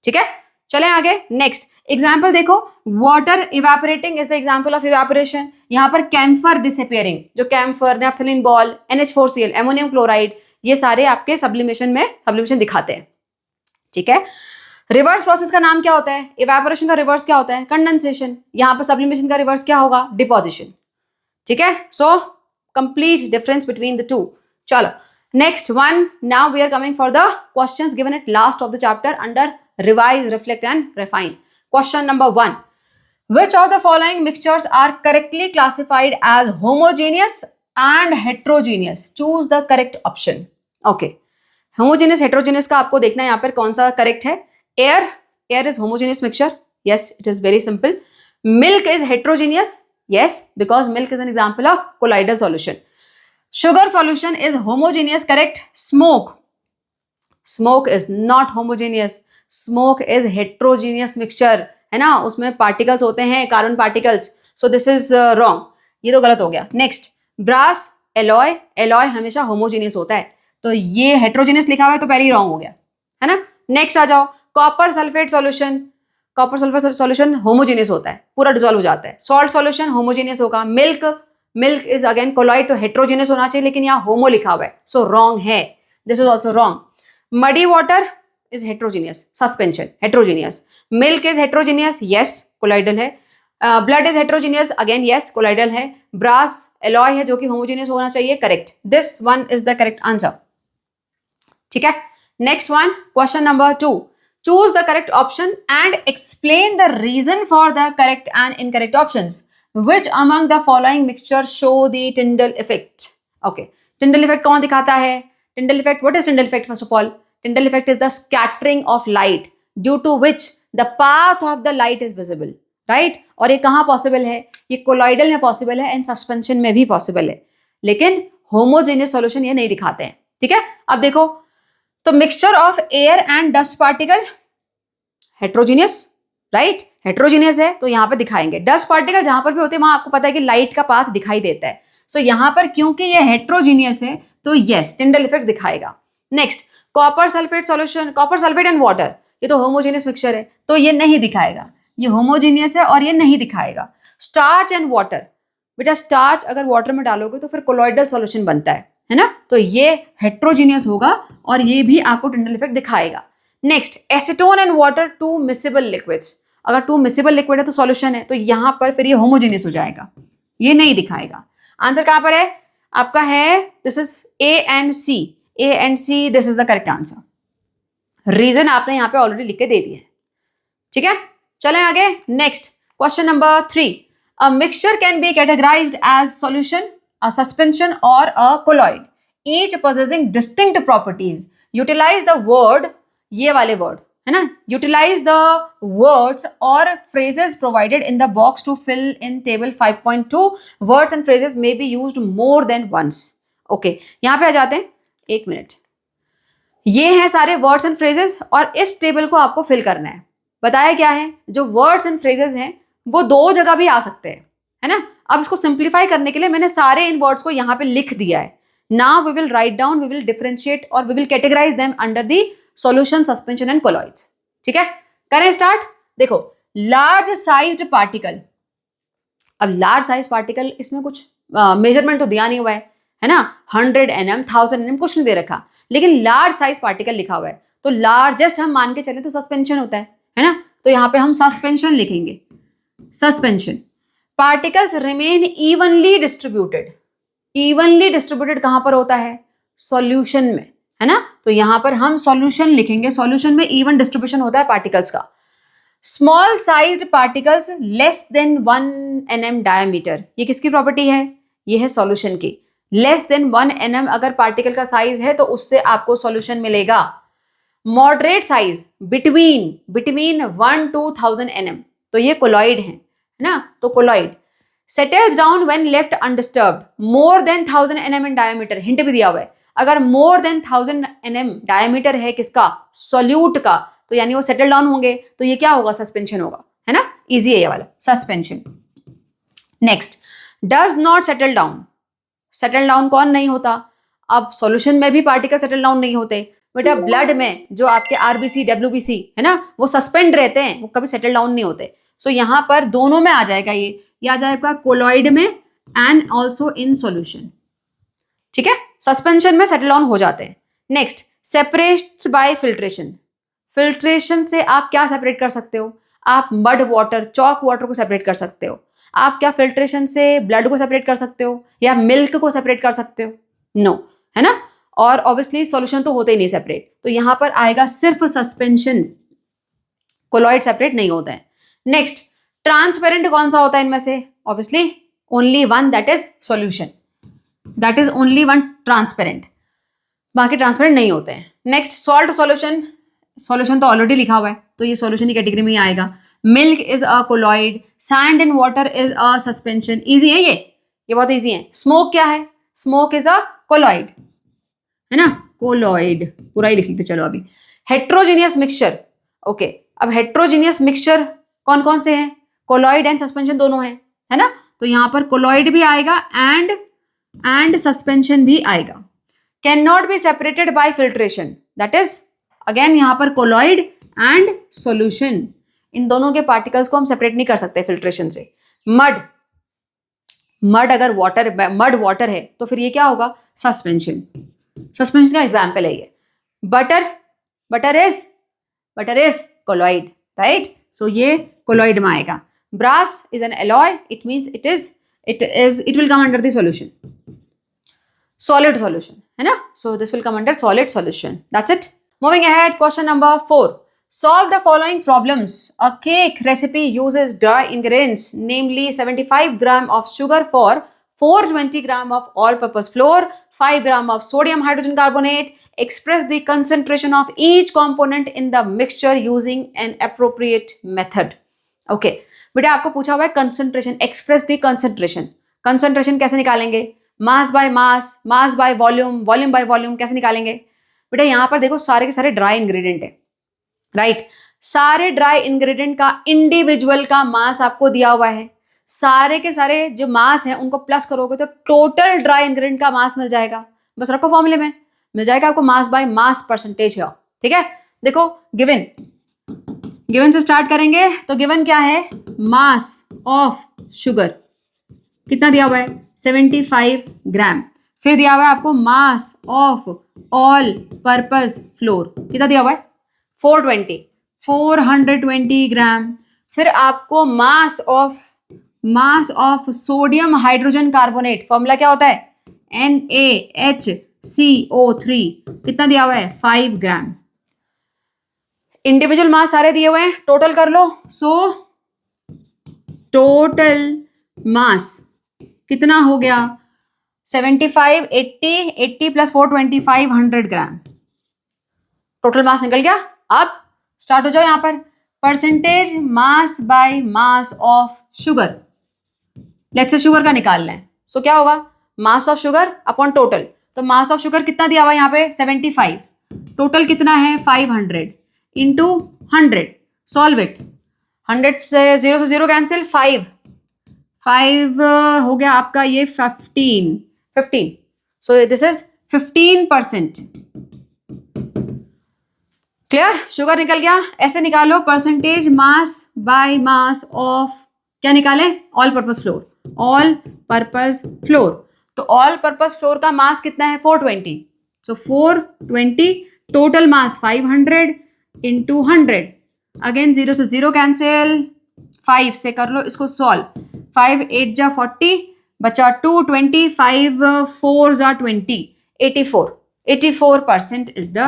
ठीक है। चलें आगे। नेक्स्ट एग्जाम्पल देखो, water evaporating is the example of evaporation. यहाँ पर कैम्फर डिसअपियरिंग, जो camphor, naphthalene ball, NH4Cl, ammonium chloride, ये सारे आपके सब्लिमेशन में सब्लिमेशन दिखाते हैं, ठीक है। रिवर्स प्रोसेस का नाम क्या होता है? इवेपोरेशन का रिवर्स क्या होता है? कंडेंसेशन। यहाँ पर सब्लिमेशन का रिवर्स क्या होगा? डिपोजिशन, ठीक है। So complete difference between the two. चलो next one, now we are coming for the questions given at last of the chapter under revise, reflect and refine. Question number 1, which of the following mixtures are correctly classified as homogeneous and heterogeneous? Choose the correct option. Okay, homogeneous heterogeneous का आपको देखना है यहाँ पर कौन सा correct है। air is homogeneous mixture, yes, it is very simple. Milk is heterogeneous, yes, because milk is an example of colloidal solution. Sugar solution is homogeneous, correct. Smoke is not homogeneous, smoke is heterogeneous mixture, है ना, उसमें particles होते हैं, carbon particles, so this is wrong, ये तो गलत हो गया। नेक्स्ट, ब्रास एलॉय हमेशा होमोजीनियस होता है, तो ये हेट्रोजीनियस लिखा हुआ है तो पहले ही रॉन्ग हो गया, है ना। नेक्स्ट आ जाओ, कॉपर सल्फेट सॉल्यूशन होमोजीनियस होता है, पूरा डिसॉल्व हो जाता है। सॉल्ट सॉल्यूशन होमोजीनियस होगा। मिल्क इज अगेन कोलॉइड, तो हेट्रोजीनियस होना चाहिए, लेकिन यहाँ होमो लिखा हुआ है, सो रॉन्ग है, this is also wrong. Muddy water is heterogeneous, suspension heterogeneous. Milk is heterogeneous, yes, colloidal है। Blood is heterogeneous, again yes, colloidal है। Brass alloy है जो कि homogeneous होना चाहिए, correct. This one is the correct answer, ठीक है। Next one, question number 2. Choose the correct option and explain the reason for the correct and incorrect options. Which among the following mixture show the Tyndall effect? Okay, Tyndall effect कौन दिखाता है? Tyndall effect, what is Tyndall effect? First of all, Tyndall effect is the scattering of light due to which the path of the light is visible, right? और ये कहाँ possible है? ये colloidal में possible है एंड सस्पेंशन में भी possible है, लेकिन होमोजेनियस सॉल्यूशन ये नहीं दिखाते हैं, ठीक है? अब देखो, तो mixture of air and dust particle heterogeneous, right? Heterogeneous है तो यहां पर दिखाएंगे। डस्ट पार्टिकल जहां पर भी होते हैं वहां आपको पता है कि लाइट का पाथ दिखाई देता है, सो यहां पर क्योंकि ये हेट्रोजीनियस है तो यस, टिंडल इफेक्ट दिखाएगा। Next, copper sulphate solution, copper sulphate and water, ये तो होमोजेनियस मिक्सचर है तो ये नहीं दिखाएगा, ये होमोजेनियस है और ये नहीं दिखाएगा। स्टार्च एंड वाटर, बेटा स्टार्च अगर वाटर में डालोगे तो फिर कोलॉइडल सॉल्यूशन बनता है ना? तो ये हेट्रोजीनियस होगा और ये भी आपको टिंडल इफेक्ट दिखाएगा। Next, acetone and water, two miscible liquids, अगर टू मिसेबल लिक्विड है तो सॉल्यूशन है, तो यहां पर फिर ये होमोजेनियस हो जाएगा, ये नहीं दिखाएगा। आंसर कहां पर है आपका? है this is A and C, A and C, this is the correct answer. Reason आपने यहां पे ऑलरेडी लिख के दे दिया है, ठीक है? चलें आगे। Next, question number 3, a mixture can be categorized as solution, a suspension or a colloid, each possessing distinct properties. Utilize the word, ये वाले word है ना, utilize the words or phrases provided in the box to fill in table 5.2. Words and phrases may be used more than once. Okay, यहाँ पे आ जाते हैं, एक minute. ये हैं सारे वर्ड्स एंड फ्रेजेस और इस टेबल को आपको फिल करना है। बताया क्या है, जो वर्ड्स एंड फ्रेजेस हैं वो दो जगह भी आ सकते हैं, है ना? अब इसको सिंप्लीफाई करने के लिए मैंने सारे इन वर्ड्स को यहाँ पे लिख दिया है। Now we will write down, we will differentiate और we will categorize them under the solution, suspension and colloids, ठीक है? करें स्टार्ट। देखो, लार्ज साइज्ड पार्टिकल, अब लार्ज साइज पार्टिकल, इसमें कुछ मेजरमेंट तो दिया नहीं हुआ है ना? 100 nm, 1000 nm कुछ नहीं दे रखा, लेकिन लार्ज साइज पार्टिकल लिखा हुआ है, तो लार्जेस्ट हम मान के चले तो सस्पेंशन होता है ना? तो यहाँ पे हम सस्पेंशन लिखेंगे। Suspension, particles remain evenly distributed, evenly distributed कहां पर होता है? सॉल्यूशन में, है ना? तो यहां पर हम सॉल्यूशन लिखेंगे, सॉल्यूशन में इवन डिस्ट्रीब्यूशन होता है पार्टिकल्स का। Small sized particles less than 1 nm diameter, ये किसकी प्रॉपर्टी है? ये है सॉल्यूशन की। लेस देन 1 nm अगर पार्टिकल का साइज है तो उससे आपको सॉल्यूशन मिलेगा। Moderate size, between 1 to 1000 nm, तो ये कोलॉइड है ना? तो colloid settles down when left undisturbed, more than 1000 nm in diameter, hint भी दिया हुआ है। अगर मोर देन 1000 nm डायमीटर है किसका? सॉल्यूट का, तो यानी वो सेटल डाउन होंगे, तो ये क्या होगा? सस्पेंशन होगा, है ना? इजी है ये वाला, suspension. Next, does not settle down, settle down कौन नहीं होता? अब सॉल्यूशन में भी पार्टिकल सेटल डाउन नहीं होते बेटा, ब्लड में जो आपके आरबीसी, डब्ल्यूबीसी है ना, वो सस्पेंड रहते हैं, वो कभी सेटल डाउन नहीं होते। सो यहां पर दोनों में आ जाएगा, ये आ जाएगा कोलॉइड में एंड ऑल्सो इन सॉल्यूशन, ठीक है? सस्पेंशन में सेटल डाउन हो जाते हैं। Next, separates bye filtration, filtration से आप क्या सेपरेट कर सकते हो? आप मड वाटर, चॉक वाटर को सेपरेट कर सकते हो। आप क्या फिल्ट्रेशन से ब्लड को सेपरेट कर सकते हो या मिल्क को सेपरेट कर सकते हो? नो, है ना? और ऑब्वियसली सॉल्यूशन तो होते ही नहीं सेपरेट, तो यहां पर आएगा सिर्फ सस्पेंशन, कोलॉइड सेपरेट नहीं होता है। नेक्स्ट, ट्रांसपेरेंट कौन सा होता है इनमें से? Obviously only one, that is solution, that is only one transparent, बाकी ट्रांसपेरेंट नहीं होते हैं। नेक्स्ट, सॉल्ट सॉल्यूशन, सॉल्यूशन तो ऑलरेडी लिखा हुआ है तो ये सॉल्यूशन की कैटेगरी में ही आएगा। Milk is a colloid, sand in water is a suspension, easy है ये बहुत इजी है। स्मोक क्या है? स्मोक इज अ कोलॉइड, है ना? कोलॉइड पूरा ही लिख लेते चलो अभी। हेट्रोजीनियस मिक्सचर, ओके, अब हेट्रोजीनियस मिक्सचर कौन कौन से हैं? कोलॉइड एंड सस्पेंशन दोनों हैं, है ना? तो यहां पर कोलॉइड भी आएगा एंड सस्पेंशन भी आएगा। Can not be separated by filtration, that is again यहां पर कोलॉइड एंड सॉल्यूशन, इन दोनों के पार्टिकल्स को हम सेपरेट नहीं कर सकते फिल्ट्रेशन से। मड अगर मड वाटर है तो फिर ये क्या होगा? सस्पेंशन, सस्पेंशन का एग्जाम्पल है ये। Butter is colloid, right? So ये कोलॉइड में आएगा। Brass is an alloy, it means it will come under the solution, solid solution, है ना? So this will come under solid solution, that's it. Moving ahead, question number 4, Solve the following problems. A cake recipe uses dry ingredients, namely 75 gram of sugar for 420 gram of all-purpose flour, 5 gram of sodium hydrogen carbonate. Express the concentration of each component in the mixture using an appropriate method. Okay. बेटा आपको पूछा हुआ है concentration. Express the concentration. Concentration कैसे निकालेंगे? मास by mass, mass by volume, volume by volume कैसे निकालेंगे? बेटा यहां पर देखो सारे के सारे ड्राई इंग्रेडिएंट है, राइट? सारे ड्राई इंग्रेडिएंट का इंडिविजुअल का मास आपको दिया हुआ है। सारे के सारे जो मास है उनको प्लस करोगे तो टोटल ड्राई इंग्रेडिएंट का मास मिल जाएगा। बस रखो फॉर्मूले में, मिल जाएगा आपको मास बाय मास परसेंटेज का। ठीक है, देखो गिवन, गिवन से स्टार्ट करेंगे तो गिवन क्या है? मास ऑफ शुगर कितना दिया हुआ है? 75 ग्राम। फिर दिया हुआ है आपको mass of all purpose floor कितना दिया हुआ है? 420 ग्राम। फिर आपको mass of sodium hydrogen carbonate, formula क्या होता है? NaHCO3 कितना दिया हुआ है? 5 ग्राम। इंडिविजुअल मास सारे दिए हुए हैं, टोटल कर लो। सो टोटल मास कितना हो गया? 75, 80 प्लस 425, 100 ग्राम। टोटल मास निकल गया। अब स्टार्ट हो जाओ यहां पर, percentage mass by mass of sugar. Let's say sugar का निकालना है, सो क्या होगा? मास ऑफ शुगर अपॉन टोटल। तो मास ऑफ शुगर कितना दिया हुआ है यहाँ पे? 75। टोटल कितना है? 500 इंटू 100। Solve it. 100 से 0 कैंसिल, 5 हो गया आपका ये 15। So this is 15%। Clear? Sugar निकल गया। ऐसे निकालो percentage mass by mass of, क्या निकालें? All purpose floor. All purpose floor, तो ऑल पर्पस फ्लोर का मास कितना है? 420। सो 420, टोटल मास 500 इंटू 100। अगेन 0 से 0 कैंसिल, 5 से कर लो इसको सॉल्व। 5 8 जा 40, बचा 220, 5 4 जा 20, 84% is the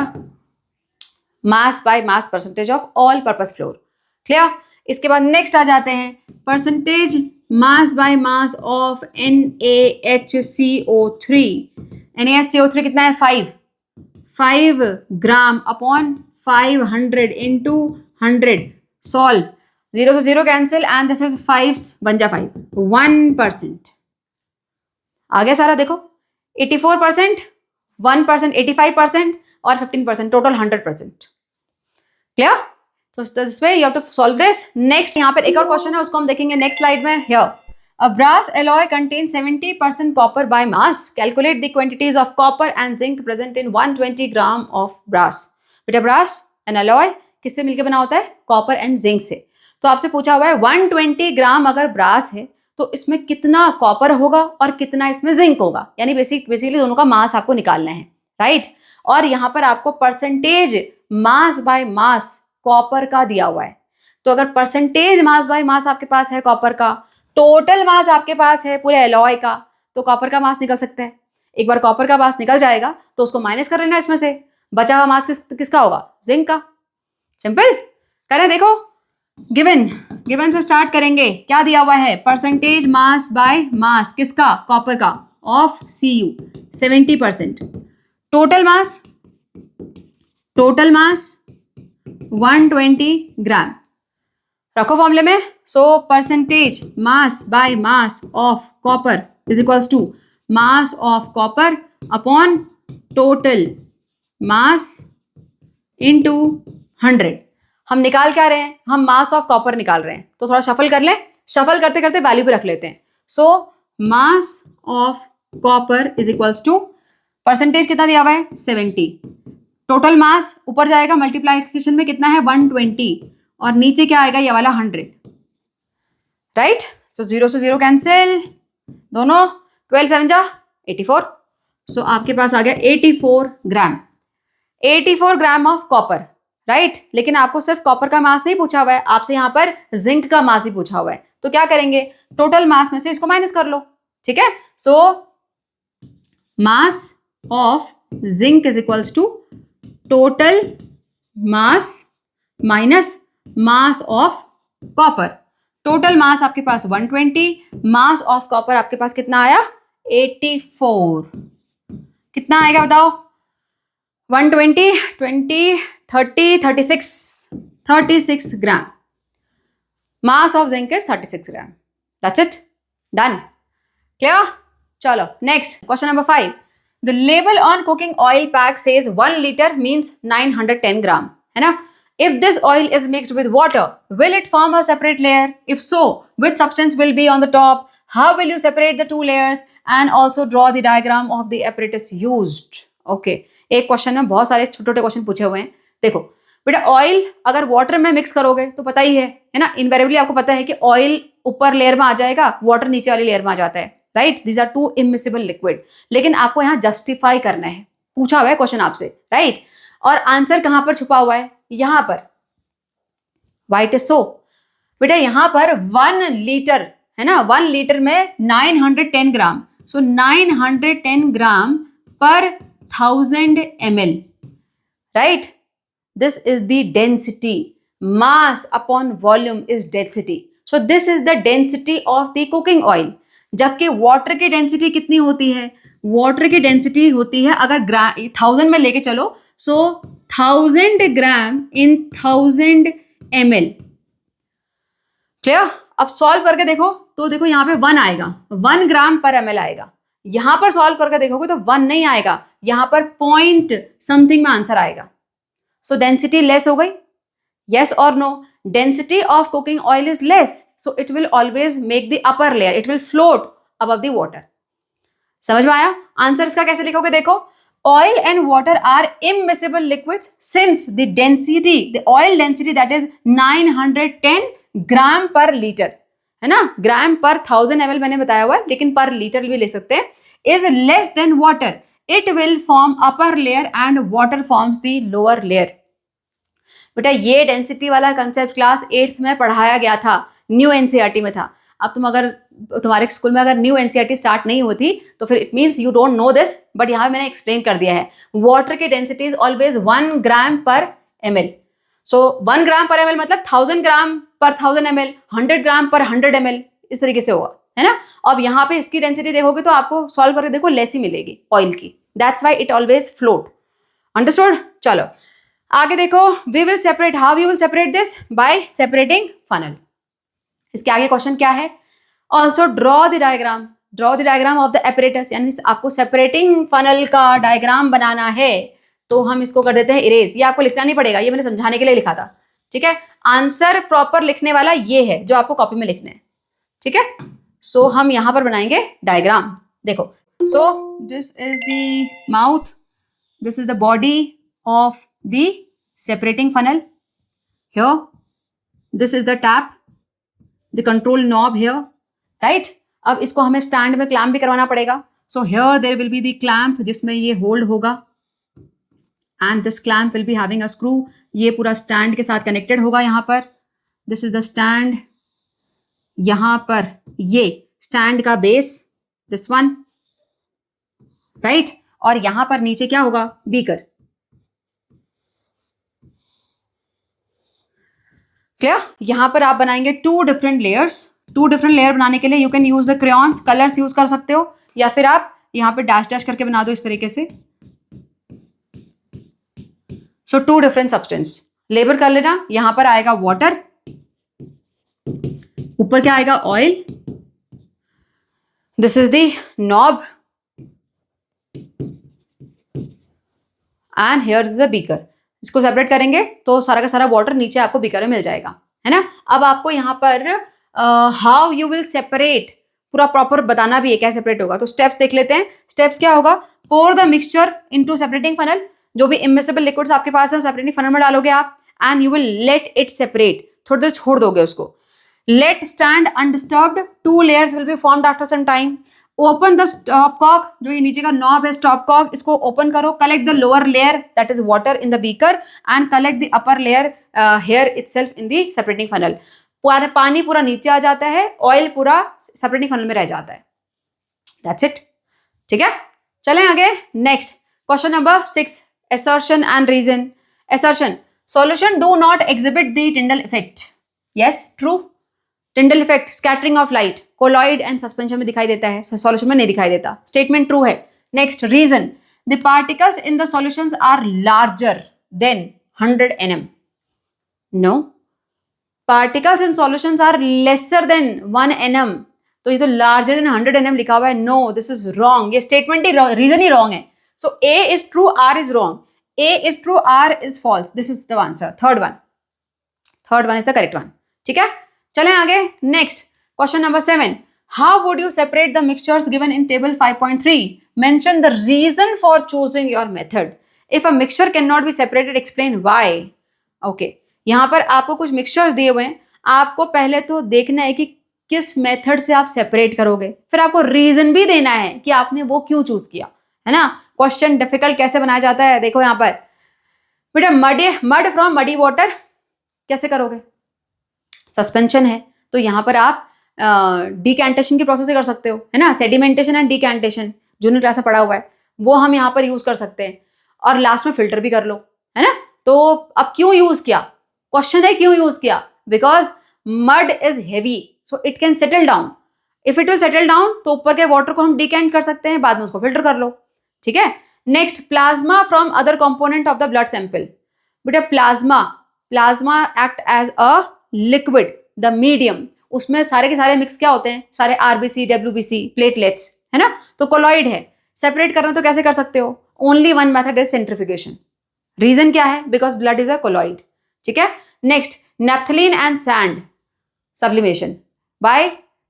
mass by mass percentage of all purpose floor. Clear? इसके बाद नेक्स्ट आ जाते हैं, percentage mass by mass of NaHCO3। NaHCO3 कितना है? 5 ग्राम अपॉन 500 इंटू 100। सॉल्व, 0 से 0 कैंसिल एंड दिस इज 5 बन जा 5, 1%। आगे सारा देखो, 84%, 1%, 85% और 15%, टोटल 100%। क्लियर? तो this way you have to solve this. Next यहाँ पर एक और क्वेश्चन है, उसको हम देखेंगे नेक्स्ट स्लाइड में। Here a brass alloy contains 70% copper by mass. Calculate the quantities of copper and zinc present in 120 gram of brass. बेटा ब्रास एंड एलॉय किससे मिलकर बना होता है? कॉपर एंड जिंक से। तो आपसे पूछा हुआ है 120 ग्राम अगर ब्रास है तो इसमें कितना कॉपर होगा और कितना इसमें जिंक होगा, यानी बेसिकली दोनों का मास आपको निकालना है, राइट? और यहाँ पर आपको percentage mass by mass copper का दिया हुआ है। तो अगर परसेंटेज मास बाय मास आपके पास है कॉपर का, टोटल मास आपके पास है पूरे एलॉय का, तो कॉपर का मास निकल सकता है। एक बार कॉपर का मास निकल जाएगा तो उसको माइनस कर लेना, इसमें से बचा हुआ मास किसका होगा? जिंक का। सिंपल करें, देखो गिवन से स्टार्ट करेंगे। क्या दिया हुआ है? परसेंटेज मास बाय मास किसका? कॉपर का, of Cu 70%। Total mass 120 gram. रखो फॉर्मूले में। So percentage mass by mass of copper is equals to mass of copper upon total mass into 100। हम निकाल क्या रहे हैं? हम मास ऑफ कॉपर निकाल रहे हैं। तो थोड़ा शफल कर लें, शफल करते करते वैल्यू भी रख लेते हैं। So mass of copper is equals to, percentage कितना दिया हुआ है? 70। टोटल मास ऊपर जाएगा मल्टीप्लाइकेशन में, कितना है? 120, और नीचे क्या आएगा? ये वाला 100, राइट? सो 0 से 0 कैंसिल, दोनों 12 7 जा 84। सो आपके पास आ गया 84 ग्राम। 84 ग्राम ऑफ कॉपर, राइट? लेकिन आपको सिर्फ कॉपर का मास नहीं पूछा हुआ है, आपसे यहाँ पर जिंक का मास ही पूछा हुआ है। तो क्या करेंगे? टोटल मास में से इसको माइनस कर लो, ठीक है? So mass of zinc is equals to total mass minus mass of copper. Total mass आपके पास 120, मास ऑफ कॉपर आपके पास कितना आया 84। कितना आएगा बताओ 120, 20, 30, 36 gram. Mass of zinc is 36 gram. That's it, done, clear. चलो next question number 5। The label on cooking oil pack says 1 litre means 910 gram, है ना। If this oil is mixed with water, will it form a separate layer? If so, which substance will be on the top? How will you separate the two layers? And also draw the diagram of the apparatus used. Okay, एक question में बहुत सारे छोटे छोटे question पूछे हुए हैं। देखो बेटा, ऑयल अगर वाटर में मिक्स करोगे तो पता ही है ना, इनवेरेबली आपको पता है कि ऑयल ऊपर लेयर में आ जाएगा, वाटर नीचे वाली लेयर में आ जाता है, right. These are two immiscible liquid. लेकिन आपको यहाँ जस्टिफाई करना है, पूछा हुआ है क्वेश्चन आपसे, राइट। और आंसर कहां पर छुपा हुआ है, यहां पर, वाइट इज सो। बेटा यहां पर 1 लीटर है ना, 1 लीटर में 910 ग्राम, सो 910 ग्राम पर 1000 ml, right. This is the density, mass upon volume is density. So this is the density of the cooking oil. जबकि वाटर की डेंसिटी कितनी होती है, वाटर की डेंसिटी होती है, अगर 1000 में लेके चलो, so 1000 gram in 1000 ml, clear. अब सॉल्व करके देखो तो देखो यहाँ पे 1 आएगा, 1 ग्राम पर ml आएगा। यहां पर सॉल्व करके देखोगे तो 1 नहीं आएगा, यहां पर पॉइंट समथिंग में आंसर आएगा। सो डेंसिटी लेस हो गई, yes or no? Density of cooking oil is less, so it will always make the upper layer, it will float above the water. समझ में आया। आंसर इसका कैसे लिखोगे, देखो oil and water are immiscible liquids since the density, the oil density that is 910 ग्राम पर litre, है ना। ग्राम पर 1000 ml मैंने बताया हुआ है, लेकिन पर लीटर भी ले सकते हैं, is less than water. It will form upper layer and water forms the lower layer. बेटा ये डेंसिटी वाला कंसेप्ट क्लास 8th में पढ़ाया गया था, न्यू एनसीईआरटी में था। अब तुम अगर तुम्हारे स्कूल में अगर न्यू एनसीईआरटी स्टार्ट नहीं होती तो फिर it means you don't know this, but यहाँ मैंने एक्सप्लेन कर दिया है। वाटर की डेंसिटी इज ऑलवेज 1 ग्राम पर ml. सो 1 ग्राम पर ml मतलब 1000 ग्राम पर 1000 ml, 100 ग्राम पर 100 ml, इस तरीके से होगा, है ना। अब यहाँ पे इसकी डेंसिटी देखोगे तो आपको सॉल्व करके देखो लेस ही मिलेगी ऑयल की, that's why it always float. Understood. चलो आगे देखो, we will separate, how we will separate this, by separating funnel. इसके आगे क्वेश्चन क्या है, also draw the diagram of the apparatus, यानी आपको सेपरेटिंग फनल का डायग्राम बनाना है तो हम इसको कर देते हैं इरेज। ये आपको लिखना नहीं पड़ेगा, ये मैंने समझाने के लिए लिखा था, ठीक है। आंसर प्रॉपर लिखने वाला ये है जो आपको कॉपी में लिखना है, ठीक है। सो हम यहां पर बनाएंगे डायग्राम। देखो, so this is the mouth, this is the body of the separating funnel. Here this is the tap, the control knob here, right. अब इसको हमें स्टैंड में क्लैम्प भी करवाना पड़ेगा। so here there will be the clamp जिसमें ये hold होगा, and this clamp will be having a screw, ये पूरा स्टैंड के साथ कनेक्टेड होगा। यहाँ पर this is the stand, यहाँ पर ये स्टैंड का बेस, this one, right, और यहाँ पर नीचे क्या होगा, बीकर। क्लियर। यहां पर आप बनाएंगे 2 डिफरेंट लेयर्स। 2 डिफरेंट लेयर बनाने के लिए you can use the crayons, colours use कर सकते हो, या फिर आप यहां पे डैश डैश करके बना दो इस तरीके से। सो 2 डिफरेंट सब्सटेंस, लेबर कर लेना। यहां पर आएगा वाटर, ऊपर क्या आएगा, oil, this is the knob and here is the beaker. इसको सेपरेट करेंगे तो सारा का सारा वाटर नीचे आपको बीकर में मिल जाएगा, है ना। अब आपको यहाँ पर हाउ यू विल सेपरेट पूरा प्रॉपर बताना भी है, क्या सेपरेट होगा। तो स्टेप्स देख लेते हैं। स्टेप्स क्या होगा, pour the mixture into separating funnel, जो भी इमिसिबल लिक्विड्स आपके पास है सेपरेटिंग फनल में डालोगे आप, and you will let it separate, थोड़ी देर छोड़ दोगे उसको। Let stand undisturbed, 2 layers will be formed after some time. Open the stopcock, जो ये नीचे का नॉब है स्टॉप कॉक, इसको ओपन करो। Collect the lower layer that is water in the beaker and collect the upper layer here itself in the separating funnel. पानी पूरा नीचे आ जाता है, ऑयल पूरा सेपरेटिंग फनल में रह जाता है, दैट्स इट, ठीक है। चलें आगे, next question number 6, assertion and reason. Assertion, solution do not exhibit the Tyndall effect. Yes true. Tyndall effect scattering of light colloid and suspension में दिखाई देता है, सॉल्यूशन में नहीं दिखाई देता. स्टेटमेंट ट्रू है. Next reason, the particles in the solutions are larger than 100 nm. No, particles in solutions are lesser than 1 nm. तो ये तो लार्जर देन 100 nm लिखा हुआ है. No, this is wrong. ये स्टेटमेंट ही रीजन ही रॉन्ग है. So A is true, R is wrong. A is true, R is false. This is the answer. Third one is the correct one. ठीक है, चलें आगे. Next question number 7. How would you separate the mixtures given in table 5.3? Mention the reason for choosing your method. If a mixture can not be separated explain why. Okay, यहाँ पर आपको कुछ mixtures दिए हुए हैं. आपको पहले तो देखना है कि किस मेथड से आप सेपरेट करोगे, फिर आपको रीजन भी देना है कि आपने वो क्यों चूज किया, है ना. क्वेश्चन डिफिकल्ट कैसे बनाया जाता है देखो यहाँ पर. बेटा मड फ्रॉम मडी वाटर कैसे करोगे? सस्पेंशन है तो यहाँ पर आप डिकैंटेशन की प्रोसेस से कर सकते हो, है ना. Sedimentation and decantation junior class में पढ़ा हुआ है, वो हम यहाँ पर यूज कर सकते हैं. और लास्ट में फिल्टर भी कर लो, है ना. तो अब क्यों यूज किया, क्वेश्चन है क्यों यूज किया. Because mud is heavy so it can settle down. If it will settle down तो ऊपर के वाटर को हम डिकैंट कर सकते हैं, बाद में उसको फिल्टर कर लो. ठीक है. Next, plasma from other component of the blood sample. बेटा plasma act as a liquid, the medium. उसमें सारे के सारे मिक्स क्या होते हैं, सारे आरबीसी, डब्ल्यूबीसी, प्लेटलेट्स, है ना. तो कोलॉइड है. सेपरेट करना तो कैसे कर सकते हो? Only one method is centrifugation. Reason क्या है? Because blood is a colloid. ठीक है. Next, naphthalene and sand sublimation. Why?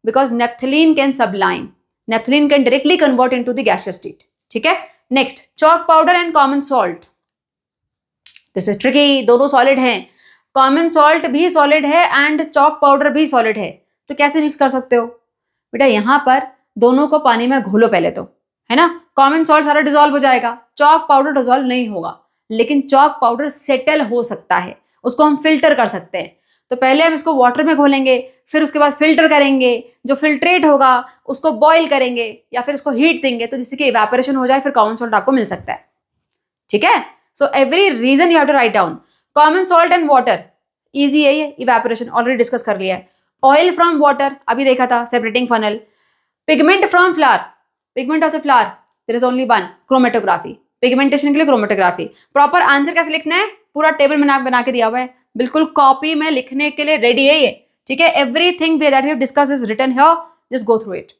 Because naphthalene can sublime. Naphthalene can directly convert into the gaseous state. ठीक है. Next, chalk powder and common salt. This is tricky. दोनों solid हैं. Common salt भी solid है and chalk powder भी solid है. तो कैसे मिक्स कर सकते हो? बेटा यहाँ पर दोनों को पानी में घोलो पहले तो, है ना. कॉमन सॉल्ट सारा डिजोल्व हो जाएगा, चॉक पाउडर डिजोल्व नहीं होगा. लेकिन चॉक पाउडर सेटल हो सकता है, उसको हम फिल्टर कर सकते हैं. तो पहले हम इसको वाटर में घोलेंगे, फिर उसके बाद फिल्टर करेंगे. जो फिल्ट्रेट होगा उसको बॉईल करेंगे या फिर उसको हीट देंगे, तो जिससे कि इवेपोरेशन हो जाए, फिर कॉमन सॉल्ट आपको मिल सकता है. ठीक है. So every reason you have to write down. Common salt and water easy है, ये इवेपोरेशन ऑलरेडी डिस्कस कर लिया है. ऑयल फ्रॉम वाटर अभी देखा था, separating funnel. Pigment from flower, pigment of the flower there is only one, chromatography. Pigmentation के लिए क्रोमेटोग्राफी. प्रॉपर आंसर कैसे लिखना है पूरा टेबल में बना के दिया हुआ है, बिल्कुल कॉपी में लिखने के लिए रेडी है ये. ठीक है. Everything that we have discussed is written here, just go through it.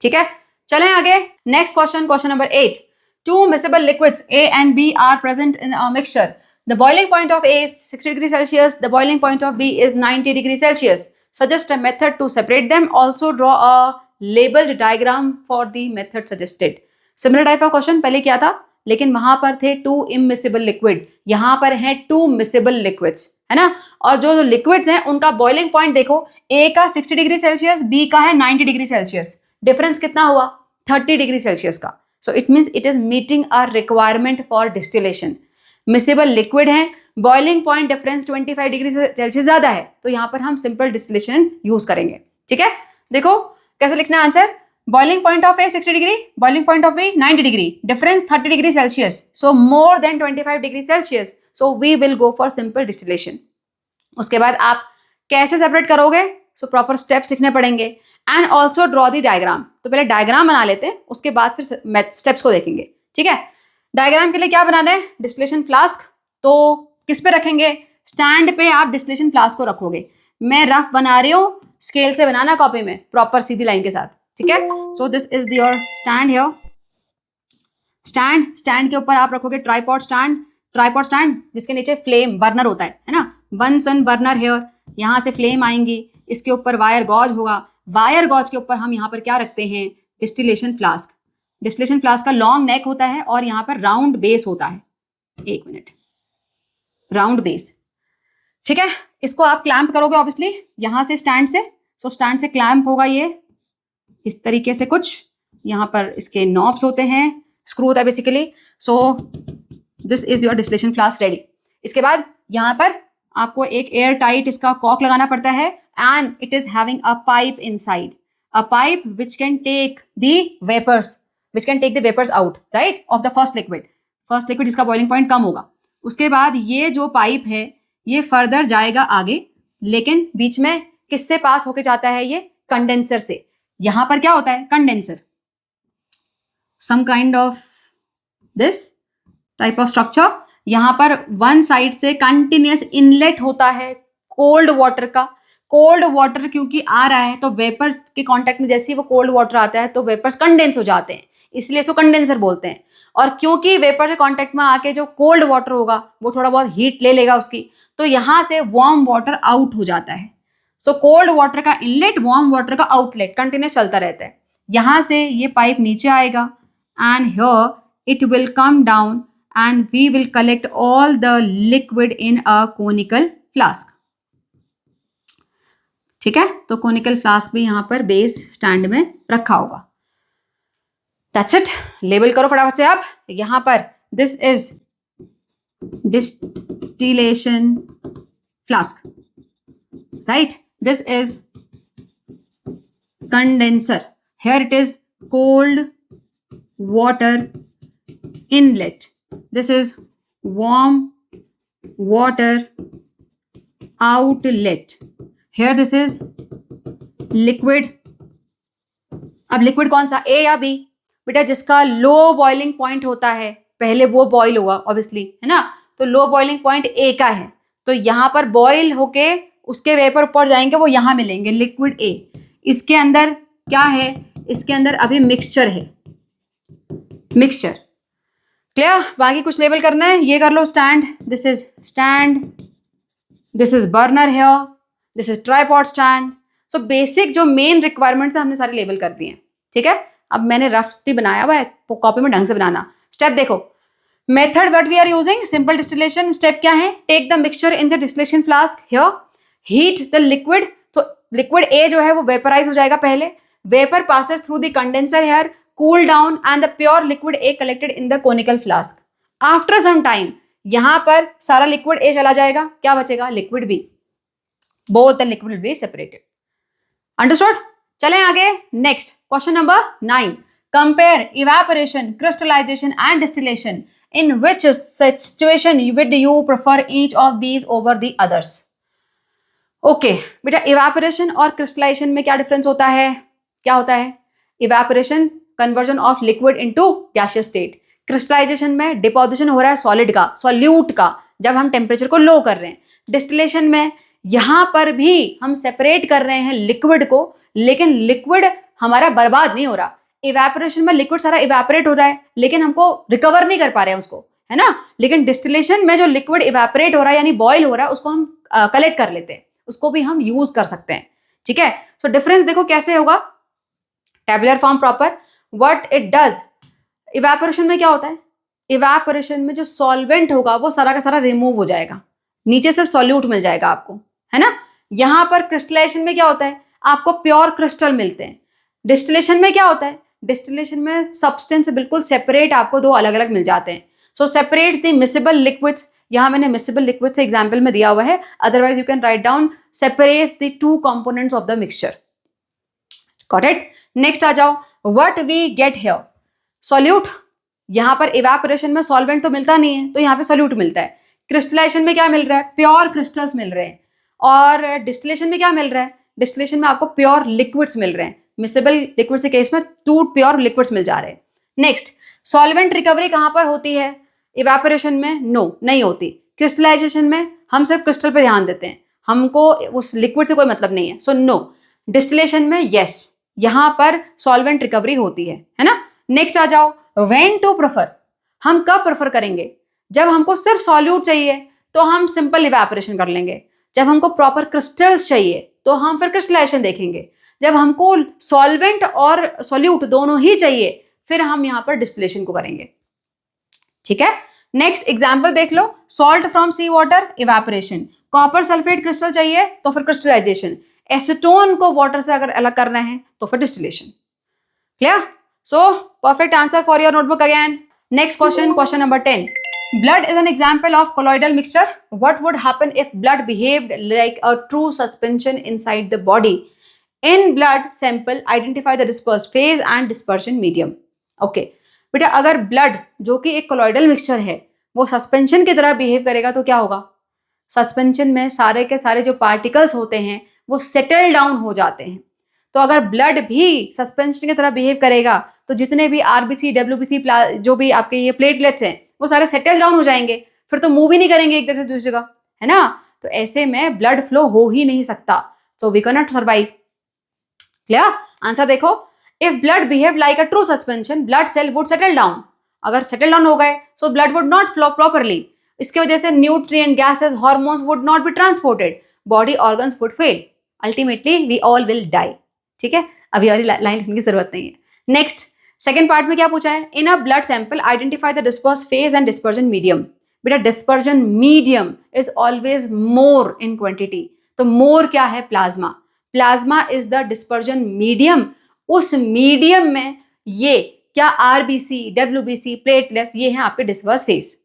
ठीक है. चलें आगे. Next question number 8. Two miscible liquids A and B are present in a mixture. The boiling point of A is 60 degrees Celsius. The boiling point of B is 90 degrees Celsius. Suggest a method to separate them. Also draw a labeled diagram for the method suggested. Similar type of question पहले किया था, लेकिन वहां पर थे two immiscible liquid. यहाँ पर है two miscible liquids, है ना. और जो liquids हैं उनका boiling point देखो, A का 60 डिग्री सेल्सियस, B का है 90 डिग्री सेल्सियस. डिफरेंस कितना हुआ? 30 डिग्री सेल्सियस का. So it means it is meeting our requirement for distillation. Miscible liquid है, boiling point difference 25 degree Celsius ज्यादा है, तो यहाँ पर हम सिंपल डिस्टिलेशन यूज करेंगे. ठीक है. देखो कैसे लिखना है answer. Boiling point of A 60 degree, boiling point of B 90 degree, difference 30 degree Celsius, so more than 25 degree Celsius. So we will go for simple distillation. उसके बाद आप कैसे सेपरेट करोगे? सो प्रॉपर स्टेप्स लिखने पड़ेंगे and also draw the diagram. तो पहले diagram बना लेते हैं, उसके बाद फिर स्टेप्स को देखेंगे. ठीक है. डायग्राम के लिए क्या बनाना है? Distillation flask. तो किस पे रखेंगे? स्टैंड पे आप डिस्टिलेशन फ्लास्क को रखोगे. मैं रफ बना रही हूँ, स्केल से बनाना कॉपी में, प्रॉपर सीधी लाइन के साथ. ठीक है. So this is your stand here. Stand के ऊपर आप रखोगे ट्राइपॉड स्टैंड जिसके नीचे फ्लेम बर्नर होता है ना. Bunsen burner here. यहाँ से फ्लेम आएंगी, इसके ऊपर वायर गॉज होगा. वायर गॉज के ऊपर हम यहाँ पर क्या रखते हैं? Distillation flask. डिस्टिलेशन फ्लास्क का लॉन्ग नेक होता है और यहाँ पर राउंड बेस होता है. एक मिनट, राउंड बेस. ठीक है. इसको आप क्लैंप करोगे ऑब्वियसली यहाँ से स्टैंड से. सो स्टैंड से क्लैंप होगा ये इस तरीके से कुछ. यहाँ पर इसके नॉब्स होते हैं, स्क्रू होता है basically. So this is your distillation flask ready. इसके बाद यहाँ पर आपको एक एयर टाइट इसका कॉक लगाना पड़ता है and it is having a pipe inside, a pipe which can take the vapors out, right, of the first liquid जिसका boiling point कम होगा. उसके बाद ये जो पाइप है ये फर्दर जाएगा आगे, लेकिन बीच में किससे पास होके जाता है? ये कंडेंसर से। यहां पर क्या होता है? Condenser, some kind of this type of structure. यहां पर वन साइड से कंटिन्यूअस इनलेट होता है कोल्ड वाटर का। कोल्ड वाटर क्योंकि आ रहा है तो वेपर्स के कांटेक्ट में जैसे ही वो कोल्ड वाटर आता है तो वेपर्स कंडेंस हो जाते हैं, इसलिए इसको कंडेंसर बोलते हैं। और क्योंकि वेपर के कांटेक्ट में आके जो कोल्ड वाटर होगा वो थोड़ा बहुत हीट ले लेगा उसकी, तो यहां से वार्म वाटर आउट हो जाता है। सो कोल्ड वाटर का इनलेट, वार्म वाटर का आउटलेट कंटिन्यूस चलता रहता है। यहां से ये पाइप नीचे आएगा and here it will come down and we will collect all the liquid in a conical flask. ठीक है, तो कोनिकल फ्लास्क भी यहां पर बेस स्टैंड में रखा होगा। That's it. लेबल करो फटाफट से आप। यहां पर this is distillation flask, right? This is condenser. Here it is cold water inlet. This is warm water outlet. Here this is liquid. अब लिक्विड कौन सा, ए या बी? बेटा जिसका लो बॉइलिंग पॉइंट होता है पहले वो बॉइल होगा ऑब्वियसली, है ना? तो लो बॉइलिंग पॉइंट ए का है, तो यहां पर बॉइल होके उसके वेपर ऊपर जाएंगे, वो यहां मिलेंगे लिक्विड ए। इसके अंदर क्या है? इसके अंदर अभी मिक्सचर है, मिक्सचर। क्लियर? बाकी कुछ लेबल करना है, ये कर लो। Stand, this is stand, this is burner here, this is tripod stand. So basic जो मेन रिक्वायरमेंट्स है हमने सारे लेबल कर दिए हैं। ठीक है, अब मैंने रफली बनाया हुआ है, कॉपी में ढंग से बनाना। स्टेप देखो, method what we are using, simple distillation. Step क्या है? Take the mixture in the distillation flask here, heat the liquid. तो लिक्विड ए जो है वो वेपराइज हो जाएगा पहले, vapour passes through the condenser here, cool down and the pure liquid A collected in the conical flask. After some time यहां पर सारा लिक्विड ए चला जाएगा, क्या बचेगा? Liquid B. Both the liquid will be separated. Understood? चलें आगे। Next question number 9, compare evaporation, crystallisation and distillation. In which situation would you prefer each of these over the others? Okay बेटा, evaporation और crystallisation में क्या difference होता है? क्या होता है? Evaporation conversion of liquid into gaseous state, crystallisation में डिपोजिशन हो रहा है सॉलिड का, सॉल्यूट का, जब हम टेम्परेचर को लो कर रहे हैं। डिस्टिलेशन में यहां पर भी हम सेपरेट कर रहे हैं लिक्विड को, लेकिन लिक्विड हमारा बर्बाद नहीं हो रहा। इवेपोरेशन में लिक्विड सारा इवेपोरेट हो रहा है लेकिन हमको रिकवर नहीं कर पा रहे हैं उसको, है ना? लेकिन डिस्टिलेशन में जो लिक्विड इवेपोरेट हो रहा है यानी बॉयल हो रहा है उसको हम कलेक्ट कर लेते हैं, उसको भी हम यूज कर सकते हैं। ठीक है, सो डिफरेंस देखो कैसे होगा। Tabular form proper, what it does. Evaporation में क्या होता है? इवेपोरेशन में जो सॉल्वेंट होगा वो सारा का सारा रिमूव हो जाएगा, नीचे सिर्फ सॉल्यूट मिल जाएगा आपको, है ना? यहां पर क्रिस्टलाइजेशन में क्या होता है? आपको प्योर क्रिस्टल मिलते हैं। डिस्टिलेशन में क्या होता है? डिस्टिलेशन में सब्सटेंस बिल्कुल सेपरेट आपको दो अलग अलग मिल जाते हैं। सो सेपरेट्स द मिसेबल लिक्विड्स। यहां मैंने मिसेबल लिक्विड से एग्जांपल में दिया हुआ है, otherwise you can write down separates the two components of the mixture. Got it? Next आ जाओ, what we get here, solute. यहां पर इवेपोरेशन में सॉल्वेंट तो मिलता नहीं है तो यहाँ पे सॉल्यूट मिलता है। क्रिस्टलाइजेशन में क्या मिल रहा है? प्योर क्रिस्टल्स मिल रहे हैं। और डिस्टिलेशन में क्या मिल रहा है? डिस्टिलेशन में आपको प्योर लिक्विड्स मिल रहे हैं। मिसेबल लिक्विड के केस में टू प्योर लिक्विड्स मिल जा रहे हैं। नेक्स्ट, सॉल्वेंट रिकवरी कहां पर होती है? इवेपोरेशन में नो, नहीं होती। क्रिस्टलाइजेशन में हम सिर्फ क्रिस्टल पे ध्यान देते हैं, हमको उस लिक्विड से कोई मतलब नहीं है, सो नो। डिस्टिलेशन में यस, यहां पर सॉल्वेंट रिकवरी होती है ना? नेक्स्ट आ जाओ, व्हेन टू प्रेफर। हम कब प्रेफर करेंगे? जब हमको सिर्फ सॉल्यूट चाहिए तो हम सिंपल इवेपोरेशन कर लेंगे। जब हमको प्रॉपर क्रिस्टल्स चाहिए तो हम फिर क्रिस्टलाइजेशन देखेंगे। जब हमको सॉल्वेंट और सॉल्यूट दोनों ही चाहिए फिर हम यहां पर डिस्टिलेशन को करेंगे। ठीक है, नेक्स्ट एग्जांपल देख लो, salt from sea water, evaporation. Copper sulphate crystal चाहिए तो फिर क्रिस्टलाइजेशन। एसीटोन को वाटर से अगर अलग करना है तो फिर distillation. Clear? So perfect answer for your notebook again. Next question, question number 10, blood is an example of colloidal mixture. What would happen if blood behaved like a true suspension inside the body? In blood sample, identify the dispersed phase and dispersion medium. Okay, बेटा अगर blood जो कि एक colloidal mixture है वो suspension की तरह behave करेगा तो क्या होगा, सस्पेंशन में सारे के सारे जो पार्टिकल्स होते हैं वो सेटल डाउन हो जाते हैं। तो अगर ब्लड भी सस्पेंशन की तरह बिहेव करेगा तो जितने भी आरबीसी, डब्ल्यूबीसी, जो भी आपके ये प्लेटलेट्स हैं वो सारे सेटल डाउन हो जाएंगे, फिर तो मूव ही नहीं करेंगे एक जगह से दूसरी जगह, है ना। तो ऐसे में ब्लड फ्लो हो ही नहीं सकता, so we can not survive. Clear? Answer देखो, if blood behave like a true suspension blood cell would settle down. अगर सेटल डाउन हो गए so blood would not flow properly, इसके वजह से nutrient, gases, hormones would not be transported, body organs would fail, ultimately we all will die. ठीक है, अभी और लाइन लिखने की जरूरत नहीं है। नेक्स्ट, सेकेंड पार्ट में क्या पूछा है, in a blood sample identify the disperse phase and dispersion medium. बेटा dispersion medium is always more in quantity, तो मोर क्या है, plasma, plasma is the dispersion medium. उस मीडियम में ये क्या, आरबीसी, डब्ल्यूबीसी, प्लेटलेट्स, ये हैं आपके डिस्पर्स फेज।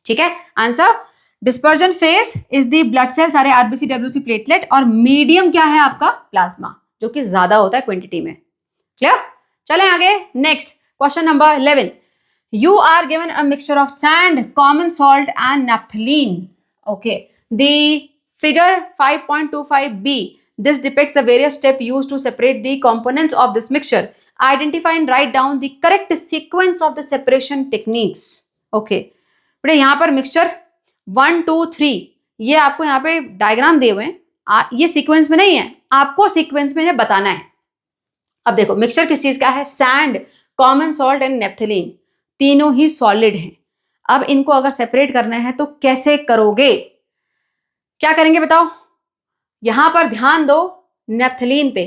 ठीक है, answer dispersion phase is the blood cell, सारे आरबीसी, डब्ल्यूसी, प्लेटलेट, और मीडियम क्या है आपका, प्लाज्मा, जो कि ज्यादा होता है क्वांटिटी में। क्लियर? चलें आगे। Next question number 11, you are given a mixture of sand, common salt and naphthalene. Okay, the figure 5.25b, this depicts the various steps used to separate the components of this mixture. Identify and write down the correct sequence of the separation techniques. Okay, बेटे यहाँ पर mixture 1 2 3 ये आपको यहाँ पे diagram दिए हुए हैं, ये सीक्वेंस में नहीं है, आपको सीक्वेंस में बताना है। अब देखो मिक्सचर किस चीज का है, sand, common salt and naphthalene, तीनों ही सॉलिड हैं। अब इनको अगर सेपरेट करना है तो कैसे करोगे, क्या करेंगे बताओ। यहां पर ध्यान दो, नेप्थलीन पे,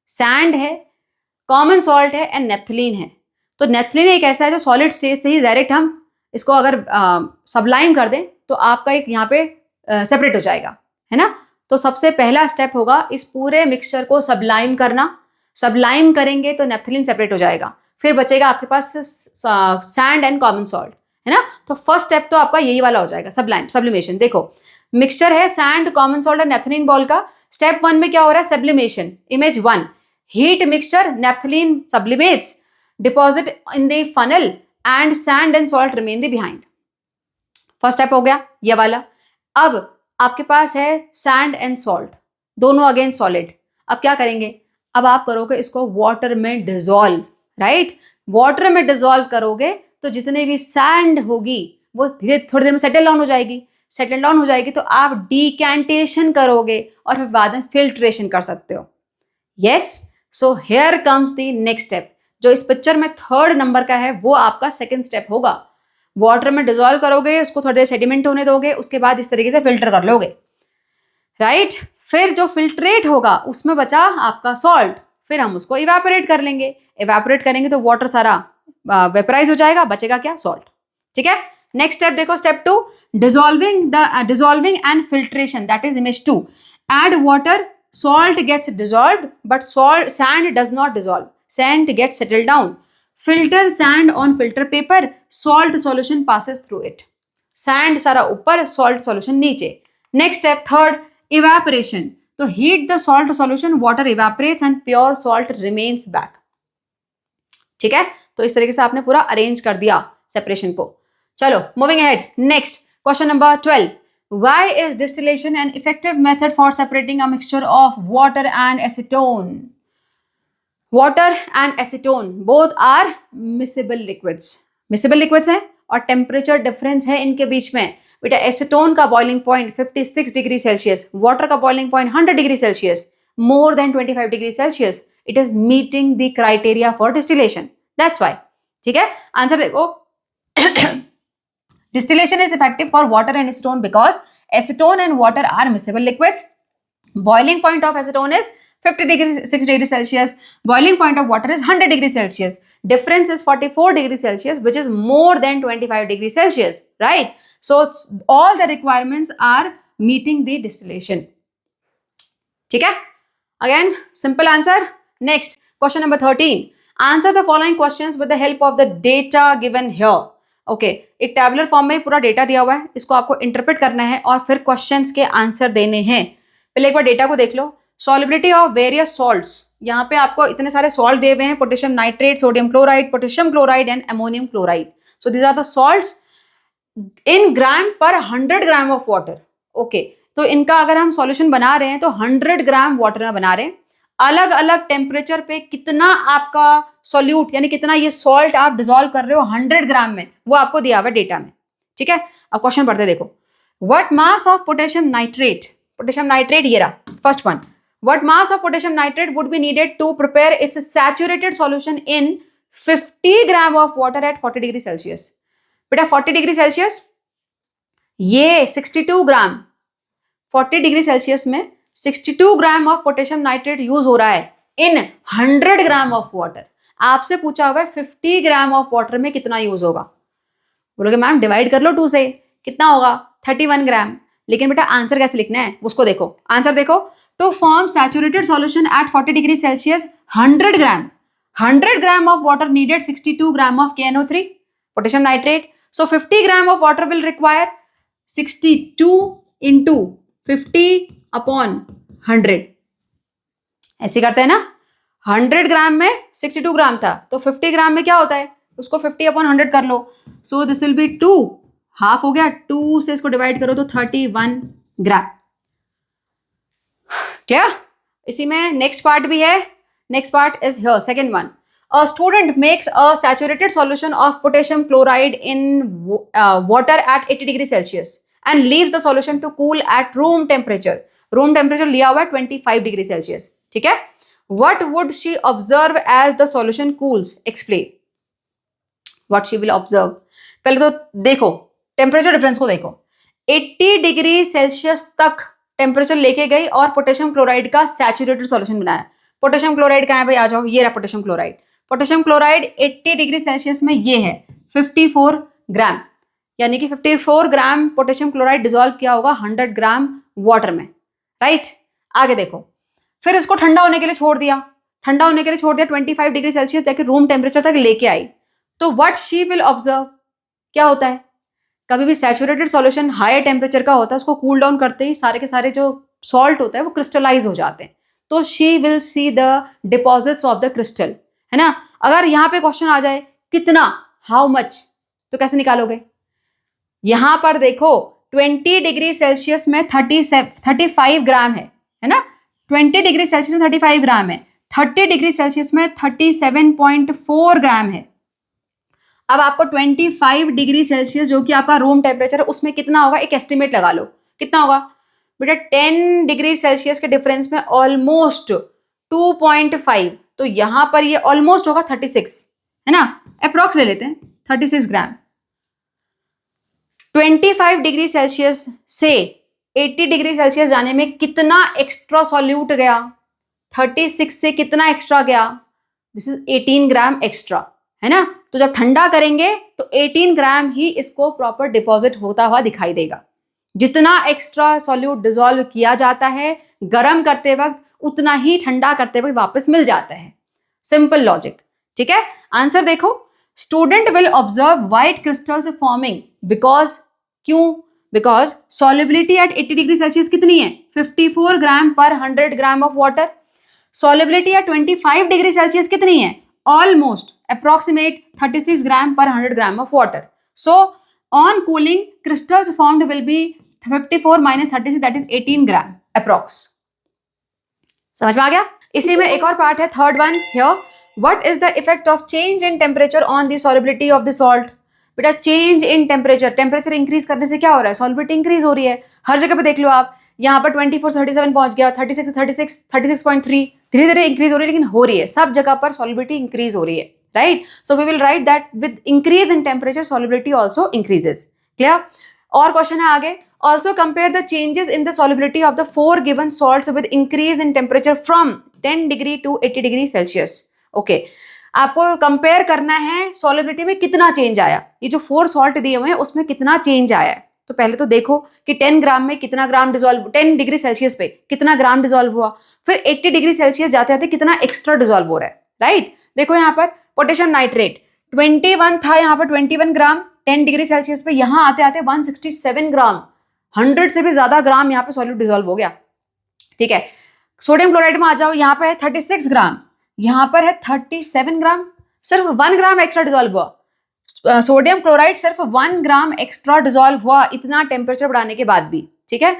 सैंड है, कॉमन सॉल्ट है एंड नेप्थलीन है। तो नेप्थलीन एक ऐसा है जो सॉलिड स्टेट से ही डायरेक्ट हम इसको अगर सबलाइम कर दें तो आपका एक यहाँ पे सेपरेट हो जाएगा, है ना। तो सबसे पहला स्टेप होगा इस पूरे मिक्सचर को सबलाइम करना। सबलाइम करेंगे तो नेप्थलीन सेपरेट हो जाएगा, फिर बचेगा आपके पास सैंड एंड कॉमन सॉल्ट, है ना। तो फर्स्ट स्टेप तो आपका यही वाला हो जाएगा, सबलाइम, सब्लिमेशन। देखो मिक्सचर है सैंड, कॉमन सॉल्ट और नेप्थलीन बॉल का। स्टेप 1 में क्या हो रहा है, sublimation. Image 1, heat mixture, naphthalene sublimates, deposit in the funnel and sand and salt remain the behind. First step हो गया ये वाला। अब आपके पास है सैंड एंड सॉल्ट, दोनों अगेन सॉलिड। अब क्या करेंगे, अब आप करोगे इसको वाटर में डिजोल्व, राइट। वाटर में डिजोल्व करोगे तो जितने भी सैंड होगी वो धीरे थोड़ी देर में सेटल डाउन हो जाएगी। सेटल डाउन हो जाएगी तो आप डिकैंटेशन करोगे और फिर बाद में फिल्ट्रेशन कर सकते हो। Yes, so here comes the next step, जो इस पिक्चर में 3rd नंबर का है वो आपका सेकेंड स्टेप होगा। वाटर में डिजोल्व करोगे, उसको थोड़ी देर सेडिमेंट होने दोगे, उसके बाद इस तरीके से फिल्टर कर लोगे, राइट। फिर जो फिल्ट्रेट होगा उसमें बचा आपका सॉल्ट, फिर हम उसको इवेपोरेट कर लेंगे। इवेपोरेट करेंगे तो वाटर सारा वेपराइज हो जाएगा, बचेगा क्या, सॉल्ट। ठीक है, नेक्स्ट स्टेप देखो, step 2, dissolving and filtration, that is image 2। Add water, salt gets dissolved but sand does not dissolve, sand gets settled down. Filter sand on filter paper, salt solution passes through it. Sand सारा ऊपर, salt solution नीचे। Next step 3rd, evaporation. तो heat the salt solution, water evaporates and pure salt remains back. ठीक है, तो इस तरीके से आपने पूरा अरेंज कर दिया सेपरेशन को। चलो moving ahead, next question number 12, why is distillation an effective method for separating a mixture of water and acetone? Water and acetone both are miscible liquids. Miscible liquids हैं और टेम्परेचर डिफरेंस है इनके बीच में। बेटा acetone का boiling point 56 degree Celsius, water का boiling point 100 degree Celsius, more than 25 degree Celsius. It is meeting the criteria for distillation, that's why. ठीक है, आंसर देखो, distillation is effective for water and acetone because acetone and water are miscible liquids. Boiling point of acetone is 56 degrees Celsius. Boiling point of water is 100 degrees Celsius. Difference is 44 degrees Celsius, which is more than 25 degrees Celsius, right? So all the requirements are meeting the distillation. ठीक है? Again, simple answer. Next, question number 13. Answer the following questions with the help of the data given here. Okay, एक tabular form में पूरा data दिया हुआ है, इसको आपको इंटरप्रेट करना है और फिर क्वेश्चंस के आंसर देने हैं। पहले एक बार डेटा को देख लो। सॉल्युबिलिटी ऑफ वेरियस सॉल्ट्स, यहाँ पे आपको इतने सारे सॉल्ट दिए हुए हैं, potassium nitrate, sodium chloride, potassium chloride and ammonium chloride. So these are the salts in gram per 100 gram of water. Okay, तो इनका अगर हम सॉल्यूशन बना रहे हैं तो 100 ग्राम वाटर में बना रहे हैं। अलग अलग टेम्परेचर पे कितना आपका सॉल्यूट यानी कितना ये सॉल्ट आप डिजोल्व कर रहे हो 100 ग्राम में, वो आपको दिया हुआ है डेटा में। ठीक है, अब क्वेश्चन पढ़ते देखो। What mass of potassium nitrate ये रहा first one. What mass of potassium nitrate would be needed to prepare its saturated solution in 50 gram of water at 40 degree Celsius. बेटा 40 डिग्री सेल्सियस, ये 62 ग्राम, 40 डिग्री सेल्सियस में 62 gram of potassium nitrate use हो रहा है इन 100 gram of water. आपसे पूछा हुआ है 50 ग्राम ऑफ वाटर में कितना यूज होगा। बोलोगे मैम डिवाइड कर लो 2 से, कितना होगा 31 ग्राम। लेकिन बेटा आंसर कैसे लिखना है उसको देखो। आंसर देखो, to form saturated solution at 40 degree Celsius 100 gram of water needed 62 gram of KNO3 potassium nitrate. So 50 gram of water will require 62 into 50 upon 100। ऐसे करते हैं ना, 100 ग्राम में 62 ग्राम था तो 50 ग्राम में क्या होता है, उसको 50 अपॉन 100 कर लो। So this will be 2, half हो गया, 2 से इसको डिवाइड करो तो 31 ग्राम। क्या इसी में नेक्स्ट पार्ट भी है। Next part is here, second one. A student makes a saturated solution of potassium chloride in water at 80 degree Celsius and leaves the solution to cool at room temperature. Room temperature लिया हुआ है 25 degree Celsius. ठीक है? What would she observe as the solution cools? Explain. What she will observe. पहले तो देखो temperature difference को देखो। 80 डिग्री सेल्सियस तक टेम्परेचर लेके गई और पोटेशियम क्लोराइड का सैचुरेटेड सॉल्यूशन बनाया। पोटेशियम क्लोराइड कहाँ है भाई, आ जाओ, ये रहा potassium chloride. Potassium chloride 80 degree Celsius में ये है 54 ग्राम, यानी कि 54 ग्राम पोटेशियम क्लोराइड डिसॉल्व किया होगा 100 ग्राम वाटर में। राइट, आगे देखो, फिर इसको ठंडा होने के लिए छोड़ दिया। 25 डिग्री सेल्सियस जाके रूम टेम्परेचर तक लेके आई। तो व्हाट शी विल ऑब्जर्व, क्या होता है, कभी भी सैचुरेटेड सॉल्यूशन हायर टेम्परेचर का होता है, उसको कूल डाउन करते ही सारे के सारे जो सॉल्ट होता है वो क्रिस्टलाइज हो जाते हैं। तो she will see the deposits of the crystal, है ना। अगर यहां पे क्वेश्चन आ जाए कितना, हाउ मच, तो कैसे निकालोगे। यहां पर देखो 20 डिग्री सेल्सियस में 35 ग्राम है ना। 20 डिग्री सेल्सियस में 35 ग्राम है, 30 डिग्री सेल्सियस में 37.4 ग्राम है। अब आपको 25 डिग्री सेल्सियस जो कि आपका रूम टेम्परेचर है उसमें कितना होगा, एक एस्टिमेट लगा लो, कितना होगा बेटा। 10 डिग्री सेल्सियस के डिफरेंस में ऑलमोस्ट 2.5, तो यहां पर ये ऑलमोस्ट होगा 36, है ना, अप्रॉक्स ले लेते हैं 36 ग्राम। 25 डिग्री सेल्सियस से 80 डिग्री सेल्सियस जाने में कितना एक्स्ट्रा सॉल्यूट गया, 36 से कितना एक्स्ट्रा गया, दिस इज 18 ग्राम एक्स्ट्रा, है ना। तो जब ठंडा करेंगे तो 18 ग्राम ही इसको प्रॉपर डिपॉजिट होता हुआ दिखाई देगा। जितना एक्स्ट्रा सॉल्यूट डिसॉल्व किया जाता है गर्म करते वक्त, उतना ही ठंडा करते वक्त वापस मिल जाता है। सिंपल लॉजिक, ठीक है। आंसर देखो, student will observe white crystals forming because, क्यों, because solubility at 80 degree Celsius कितनी है, 54 gram per 100 gram of water. Solubility at 25 degree Celsius कितनी है, almost approximate 36 gram per 100 gram of water. So on cooling crystals formed will be 54 minus 36 that is 18 gram approx. समझ में आ गया। इसी में एक और पार्ट है, third one here. What is the effect of change in temperature on the solubility of the salt. बेटा change in temperature, temperature increase करने से क्या हो रहा है, सॉल्युबिलिटी इंक्रीज हो रही है। हर जगह पे देख लो आप, यहाँ पर 24 37 पहुंच गया, 36 36 36.3, धीरे धीरे इंक्रीज हो रही है, लेकिन हो रही है, सब जगह पर सॉल्युबिलिटी इंक्रीज हो रही है। Right, so we will write that with increase in temperature solubility also increases. Clear. और क्वेश्चन है आगे, also compare the changes in the solubility of the 4 given salts with increase in temperature from 10 degree to 80 degree Celsius. Okay, आपको compare करना है solubility में कितना change आया, ये जो 4 सॉल्ट दिए हुए हैं उसमें कितना चेंज आया है। तो पहले तो देखो कि 10 ग्राम में कितना ग्राम डिसॉल्व, 10 डिग्री सेल्सियस पे कितना ग्राम डिसॉल्व हुआ, फिर 80 डिग्री सेल्सियस जाते जाते कितना एक्स्ट्रा डिसॉल्व हो रहा है। राइट, देखो यहाँ पर पोटेशियम नाइट्रेट 21 था, यहाँ पर 21 ग्राम 10 डिग्री सेल्सियस पे, यहाँ आते आते 167 ग्राम, 100 से भी ज्यादा ग्राम यहाँ पे सॉल्यूट डिसॉल्व हो गया। ठीक है, सोडियम क्लोराइड में आ जाओ, यहाँ पे है 36 ग्राम, यहाँ पर है 37 ग्राम, सिर्फ 1 ग्राम एक्स्ट्रा डिसॉल्व हुआ। सोडियम क्लोराइड सिर्फ 1 ग्राम एक्स्ट्रा डिजोल्व हुआ इतना टेम्परेचर बढ़ाने के बाद भी, ठीक है।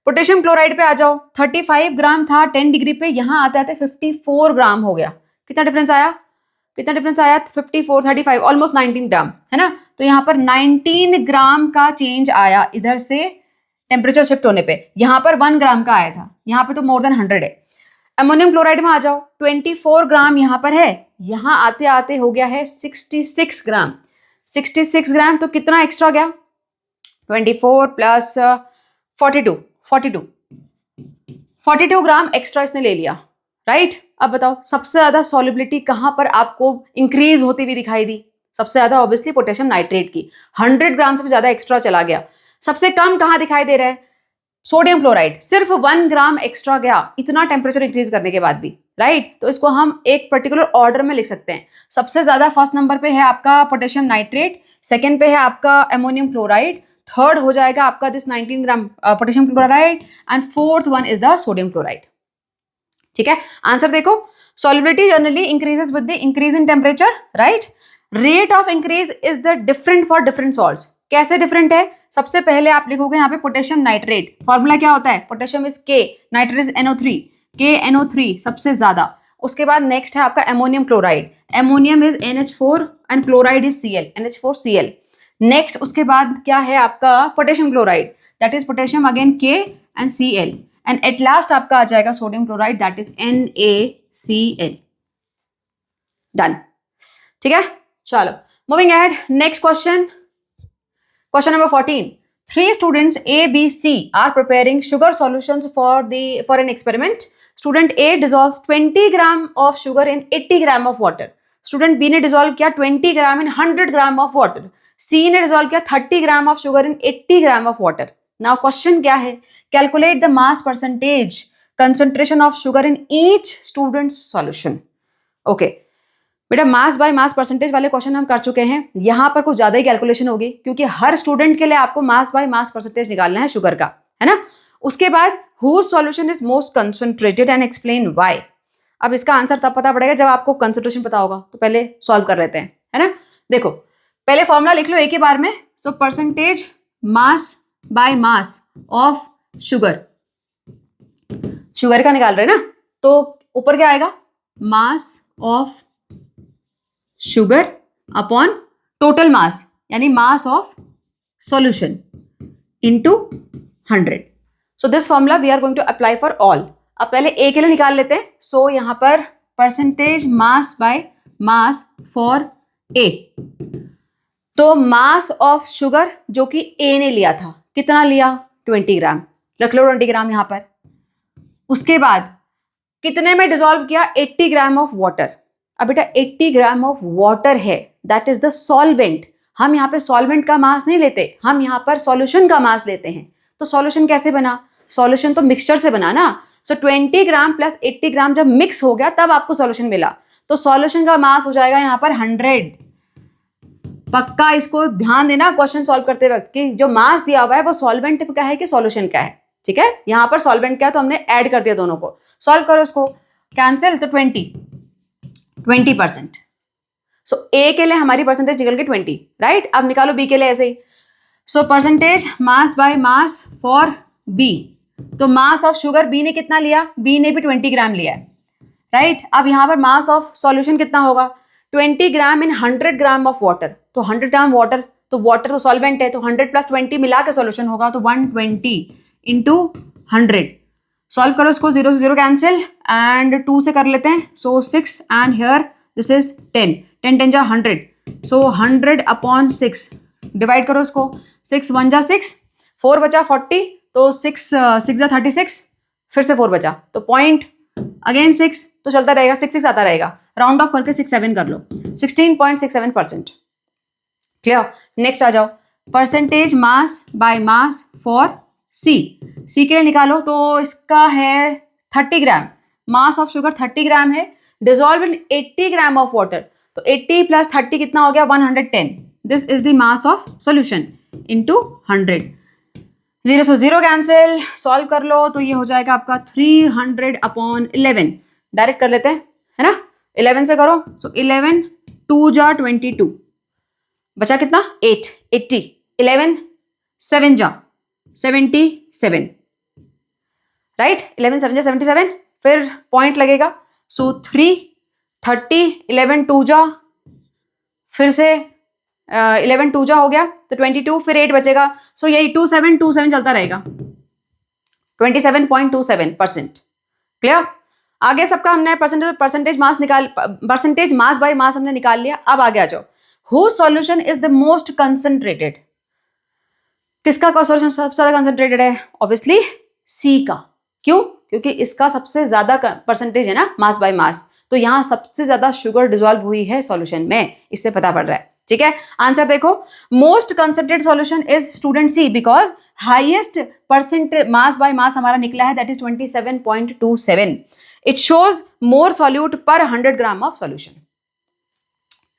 पोटेशियम क्लोराइड पे आ जाओ, 35 ग्राम था 10 डिग्री पे, यहाँ आते आते 54 ग्राम हो गया। कितना डिफरेंस आया, कितना डिफरेंस आया, 54 35 ऑलमोस्ट 19 ग्राम, है ना। तो यहाँ पर 19 ग्राम का चेंज आया इधर से टेम्परेचर शिफ्ट होने पे, यहाँ पर 1 ग्राम का आया था, यहाँ पे तो मोर देन 100 है। अमोनियम क्लोराइड में आ जाओ, 24 ग्राम यहाँ पर है, यहाँ आते आते हो गया है 66 ग्राम। 66 ग्राम तो कितना एक्स्ट्रा गया, 24 प्लस 42 ग्राम एक्स्ट्रा इसने ले लिया, राइट। अब बताओ सबसे ज्यादा सॉल्युबिलिटी कहां पर आपको इंक्रीज होती हुई दिखाई दी, सबसे ज्यादा ऑब्वियसली पोटेशियम नाइट्रेट की, 100 ग्राम से भी ज्यादा एक्स्ट्रा चला गया। सबसे कम कहां दिखाई दे रहा है, सोडियम क्लोराइड, सिर्फ 1 ग्राम एक्स्ट्रा गया इतना टेम्परेचर इंक्रीज करने के बाद भी, राइट। तो इसको हम एक पर्टिकुलर ऑर्डर में लिख सकते हैं। सबसे ज्यादा फर्स्ट नंबर पे है आपका पोटेशियम नाइट्रेट, सेकंड पे है आपका अमोनियम क्लोराइड, थर्ड हो जाएगा आपका this 19 gram potassium chloride and fourth one is the sodium chloride, ठीक है। आंसर देखो, solubility generally increases with the increase in temperature, right. Rate of increase is the different for different salts. कैसे different है, सबसे पहले आप लिखोगे यहाँ पे पोटेशियम नाइट्रेट, फॉर्मूला क्या होता है, potassium is K, nitrate is NO3, KNO3 सबसे ज्यादा। उसके बाद नेक्स्ट है आपका ammonium chloride, ammonium is NH4 and chloride is Cl, NH4Cl। Next उसके बाद क्या है आपका potassium chloride, that is potassium again K and Cl, and at last आपका आ जाएगा sodium chloride that is NaCl। Done, ठीक है। चलो moving ahead, next question, question number 14। 3 students A, B, C are preparing sugar solutions for an experiment. Student A dissolves 20 gram of sugar in 80 gram of water. Student B ने dissolve किया 20 gram in 100 gram of water. C ने dissolve किया 30 gram of sugar in 80 gram of water. Now question क्या है, calculate the mass percentage concentration of sugar in each student's solution. Okay. बेटा मास by mass percentage वाले question हम कर चुके हैं, यहाँ पर कुछ ज्यादा ही कैलकुलेशन होगी क्योंकि हर स्टूडेंट के लिए आपको मास बाय मास परसेंटेज निकालना है शुगर का, है ना। उसके बाद whose solution is most concentrated and explain why. अब इसका आंसर तब पता पड़ेगा जब आपको कंसंट्रेशन पता होगा, तो पहले सॉल्व कर लेते हैं, है ना। देखो पहले फॉर्मूला लिख लो एक ही बार में। So percentage mass by mass of sugar, sugar का निकाल रहे हैं ना, तो ऊपर क्या आएगा, mass of sugar upon total mass यानी mass of solution into 100। So this formula we are going to apply for all. अब पहले ए के लिए निकाल लेते हैं। सो यहां पर percentage mass by mass for a, तो मास ऑफ शुगर जो कि ए ने लिया था कितना लिया, 20 ग्राम, रख लो 20 ग्राम यहां पर। उसके बाद कितने में डिसॉल्व किया, 80 ग्राम ऑफ वाटर। अब बेटा 80 ग्राम ऑफ वाटर है, दैट इज द सॉल्वेंट। हम यहाँ पे सॉल्वेंट का मास नहीं लेते, हम यहाँ पर सॉल्यूशन का मास लेते हैं। तो सॉल्यूशन कैसे बना, सॉल्यूशन तो मिक्सचर से बना ना। सो 20 ग्राम प्लस 80 ग्राम जब मिक्स हो गया तब आपको सॉल्यूशन मिला, तो सॉल्यूशन का मास हो जाएगा यहाँ पर 100। पक्का इसको ध्यान देना क्वेश्चन सॉल्व करते वक्त कि जो मास दिया हुआ है वो सॉल्वेंट का है कि सॉल्यूशन का है, ठीक है। यहाँ पर सॉल्वेंट का है तो हमने ऐड कर दिया दोनों को। सॉल्व करो इसको, कैंसिल, तो 20%। सो ए के लिए हमारी परसेंटेज निकल गई 20, राइट। अब निकालो बी के लिए ऐसे ही। So percentage mass by mass for B, तो मास ऑफ शुगर बी ने कितना लिया, बी ने भी 20 ग्राम लिया है, राइट। अब यहाँ पर मास ऑफ सॉल्यूशन कितना होगा, 20 ग्राम इन 100 ग्राम ऑफ वाटर, तो 100 ग्राम वाटर, तो वाटर तो सॉल्वेंट है, तो 100 प्लस 20 मिला के सॉल्यूशन होगा, तो 120 इंटू 100। सॉल्व करो इसको, 0 से 0 कैंसिल एंड 2 से कर लेते हैं। सो 6 एंड हियर दिस इज 10, 10 10 जा 100, सो 100 अपॉन 6 डिवाइड करो इसको, 6 1 जा 6, 4 बचा 40, तो 6 6 जा 36, फिर से 4 बचा, तो पॉइंट अगेन 6, तो चलता रहेगा, 6 6 आता रहेगा, राउंड ऑफ करके 6 7 कर लो, 16.67%। क्लियर। नेक्स्ट आ जाओ, percentage mass by mass for C, C के लिए निकालो। तो इसका है 30 ग्राम, मास ऑफ शुगर 30 ग्राम है, dissolve in 80 gram of water, तो 80 प्लस 30 कितना हो गया, 110। This is the mass of solution into 100। 0 से 0 कैंसिल, सॉल्व कर लो, तो ये हो जाएगा आपका 300 अपॉन 11। डायरेक्ट कर लेते हैं, है ना, 11 से करो। सो 11 2 जा 22 बचा कितना 8 80 11 7 जा 77 राइट 11 7 जा 77 फिर पॉइंट लगेगा सो 3 30 11 2 जा फिर से 11 2 जा हो गया तो 22 फिर 8 बचेगा सो यही 2727 चलता रहेगा 27.27%। क्लियर? आगे सबका हमने परसेंटेज मास बाय मास हमने निकाल लिया। अब आगे आ जाओ who solution is the most concentrated, किसका सॉल्यूशन सबसे ज्यादा कंसंट्रेटेड है? ऑब्वियसली सी का। क्यों? क्योंकि इसका सबसे ज्यादा परसेंटेज है ना मास बाय मास, तो यहां सबसे ज्यादा शुगर डिसॉल्व हुई है सॉल्यूशन में, इससे पता पड़ रहा है। ठीक है, आंसर देखो most concentrated solution is student C because highest percent mass by mass हमारा निकला है that is 27.27। It shows more solute per 100 gram of solution.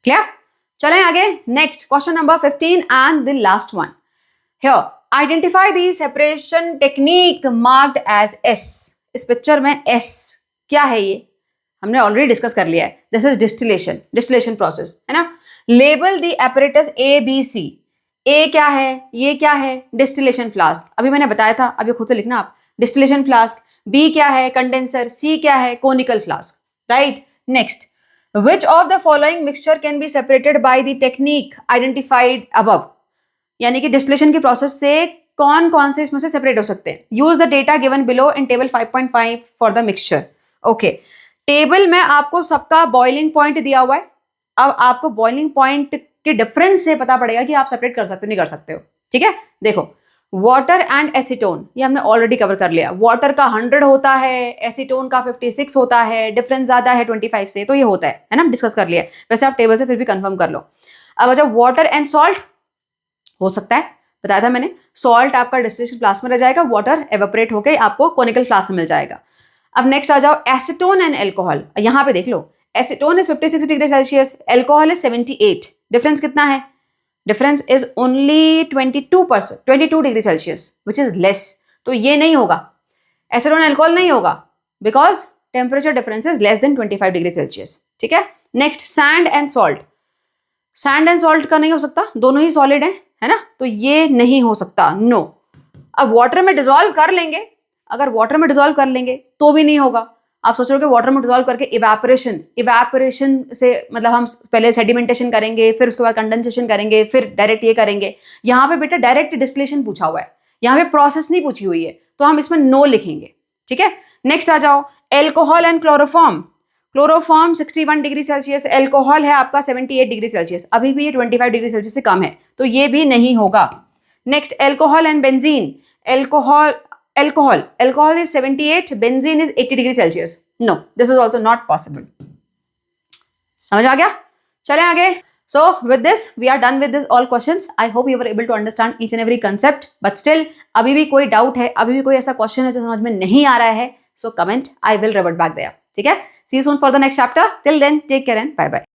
Clear? चलें आगे। Next question number 15 and the last one. Here identify the separation technique marked as S. इस पिक्चर में S क्या है ये हमने ऑलरेडी डिस्कस कर लिया है। दिस इज डिस्टिलेशन प्रोसेस है ना। Label the apparatus A B C. A क्या है, ये क्या है? Distillation flask. अभी मैंने बताया था, अभी खुद से लिखना आप। Distillation flask. बी क्या है? कंडेंसर। सी क्या है? Conical flask. Right. Next, which of the following mixture can be separated by the technique identified above. यानी कि डिस्टिलेशन की प्रोसेस से कौन कौन से इसमें से सेपरेट हो सकते हैं। Use the data given below in table 5.5 for the mixture. Okay, table में आपको सबका बॉइलिंग पॉइंट दिया हुआ है। अब आपको बॉइलिंग पॉइंट के डिफरेंस से पता पड़ेगा कि आप सेपरेट कर सकते हो नहीं कर सकते हो। ठीक है, देखो वाटर एंड एसीटोन ये हमने ऑलरेडी कवर कर लिया। वाटर का 100 होता है, एसीटोन का 56 होता है, डिफरेंस ज्यादा है 25 से, तो ये होता है ना, डिस्कस कर लिया। वैसे आप टेबल से फिर भी कंफर्म कर लो। अब जब वाटर एंड सॉल्ट हो सकता है, बताया था मैंने, सॉल्ट आपका डिस्टिलेशन फ्लास्क में रह जाएगा, वाटर एवेपोरेट होकर आपको कोनिकल फ्लास्क में मिल जाएगा। अब नेक्स्ट आ जाओ एसीटोन एंड एल्कोहल। यहाँ पे देख लो acetone is 56 degree Celsius, alcohol is 78। Difference कितना है? Difference is only 22 degree Celsius which is less. तो ये नहीं होगा, एसीटोन एल्कोहल नहीं होगा because temperature difference is less than 25 degree Celsius. ठीक है, next sand and salt. Sand and salt का नहीं हो सकता, दोनों ही सॉलिड है ना, तो ये नहीं हो सकता, नो। अब वाटर में डिसॉल्व कर लेंगे, अगर वाटर में डिसॉल्व कर लेंगे तो भी नहीं होगा। आप सोच रहे हो कि वाटर में डिसॉल्व करके इवेपोरेशन से मतलब हम पहले सेडिमेंटेशन करेंगे, फिर उसके बाद कंडेंसेशन करेंगे, फिर डायरेक्ट ये करेंगे। यहाँ पे बेटा डायरेक्ट डिस्टिलेशन पूछा हुआ है, यहाँ पे प्रोसेस नहीं पूछी हुई है, तो हम इसमें नो लिखेंगे। ठीक है, नेक्स्ट आ जाओ alcohol and chloroform. Chloroform 61 degree Celsius, alcohol है आपका 78 डिग्री सेल्सियस, अभी भी ये 25 डिग्री सेल्सियस से कम है, तो ये भी नहीं होगा। Next alcohol and benzene. Alcohol is 78, benzene is 80 degree Celsius. No, this is also not possible. समझ आ गया? चलें आगे। So with this, we are done with this all questions. I hope you were able to understand each and every concept. But still, अभी भी कोई doubt है, अभी भी कोई ऐसा question है जो समझ में नहीं आ रहा है, so comment. I will revert back there. ठीक है? See you soon for the next chapter. Till then, take care and bye bye.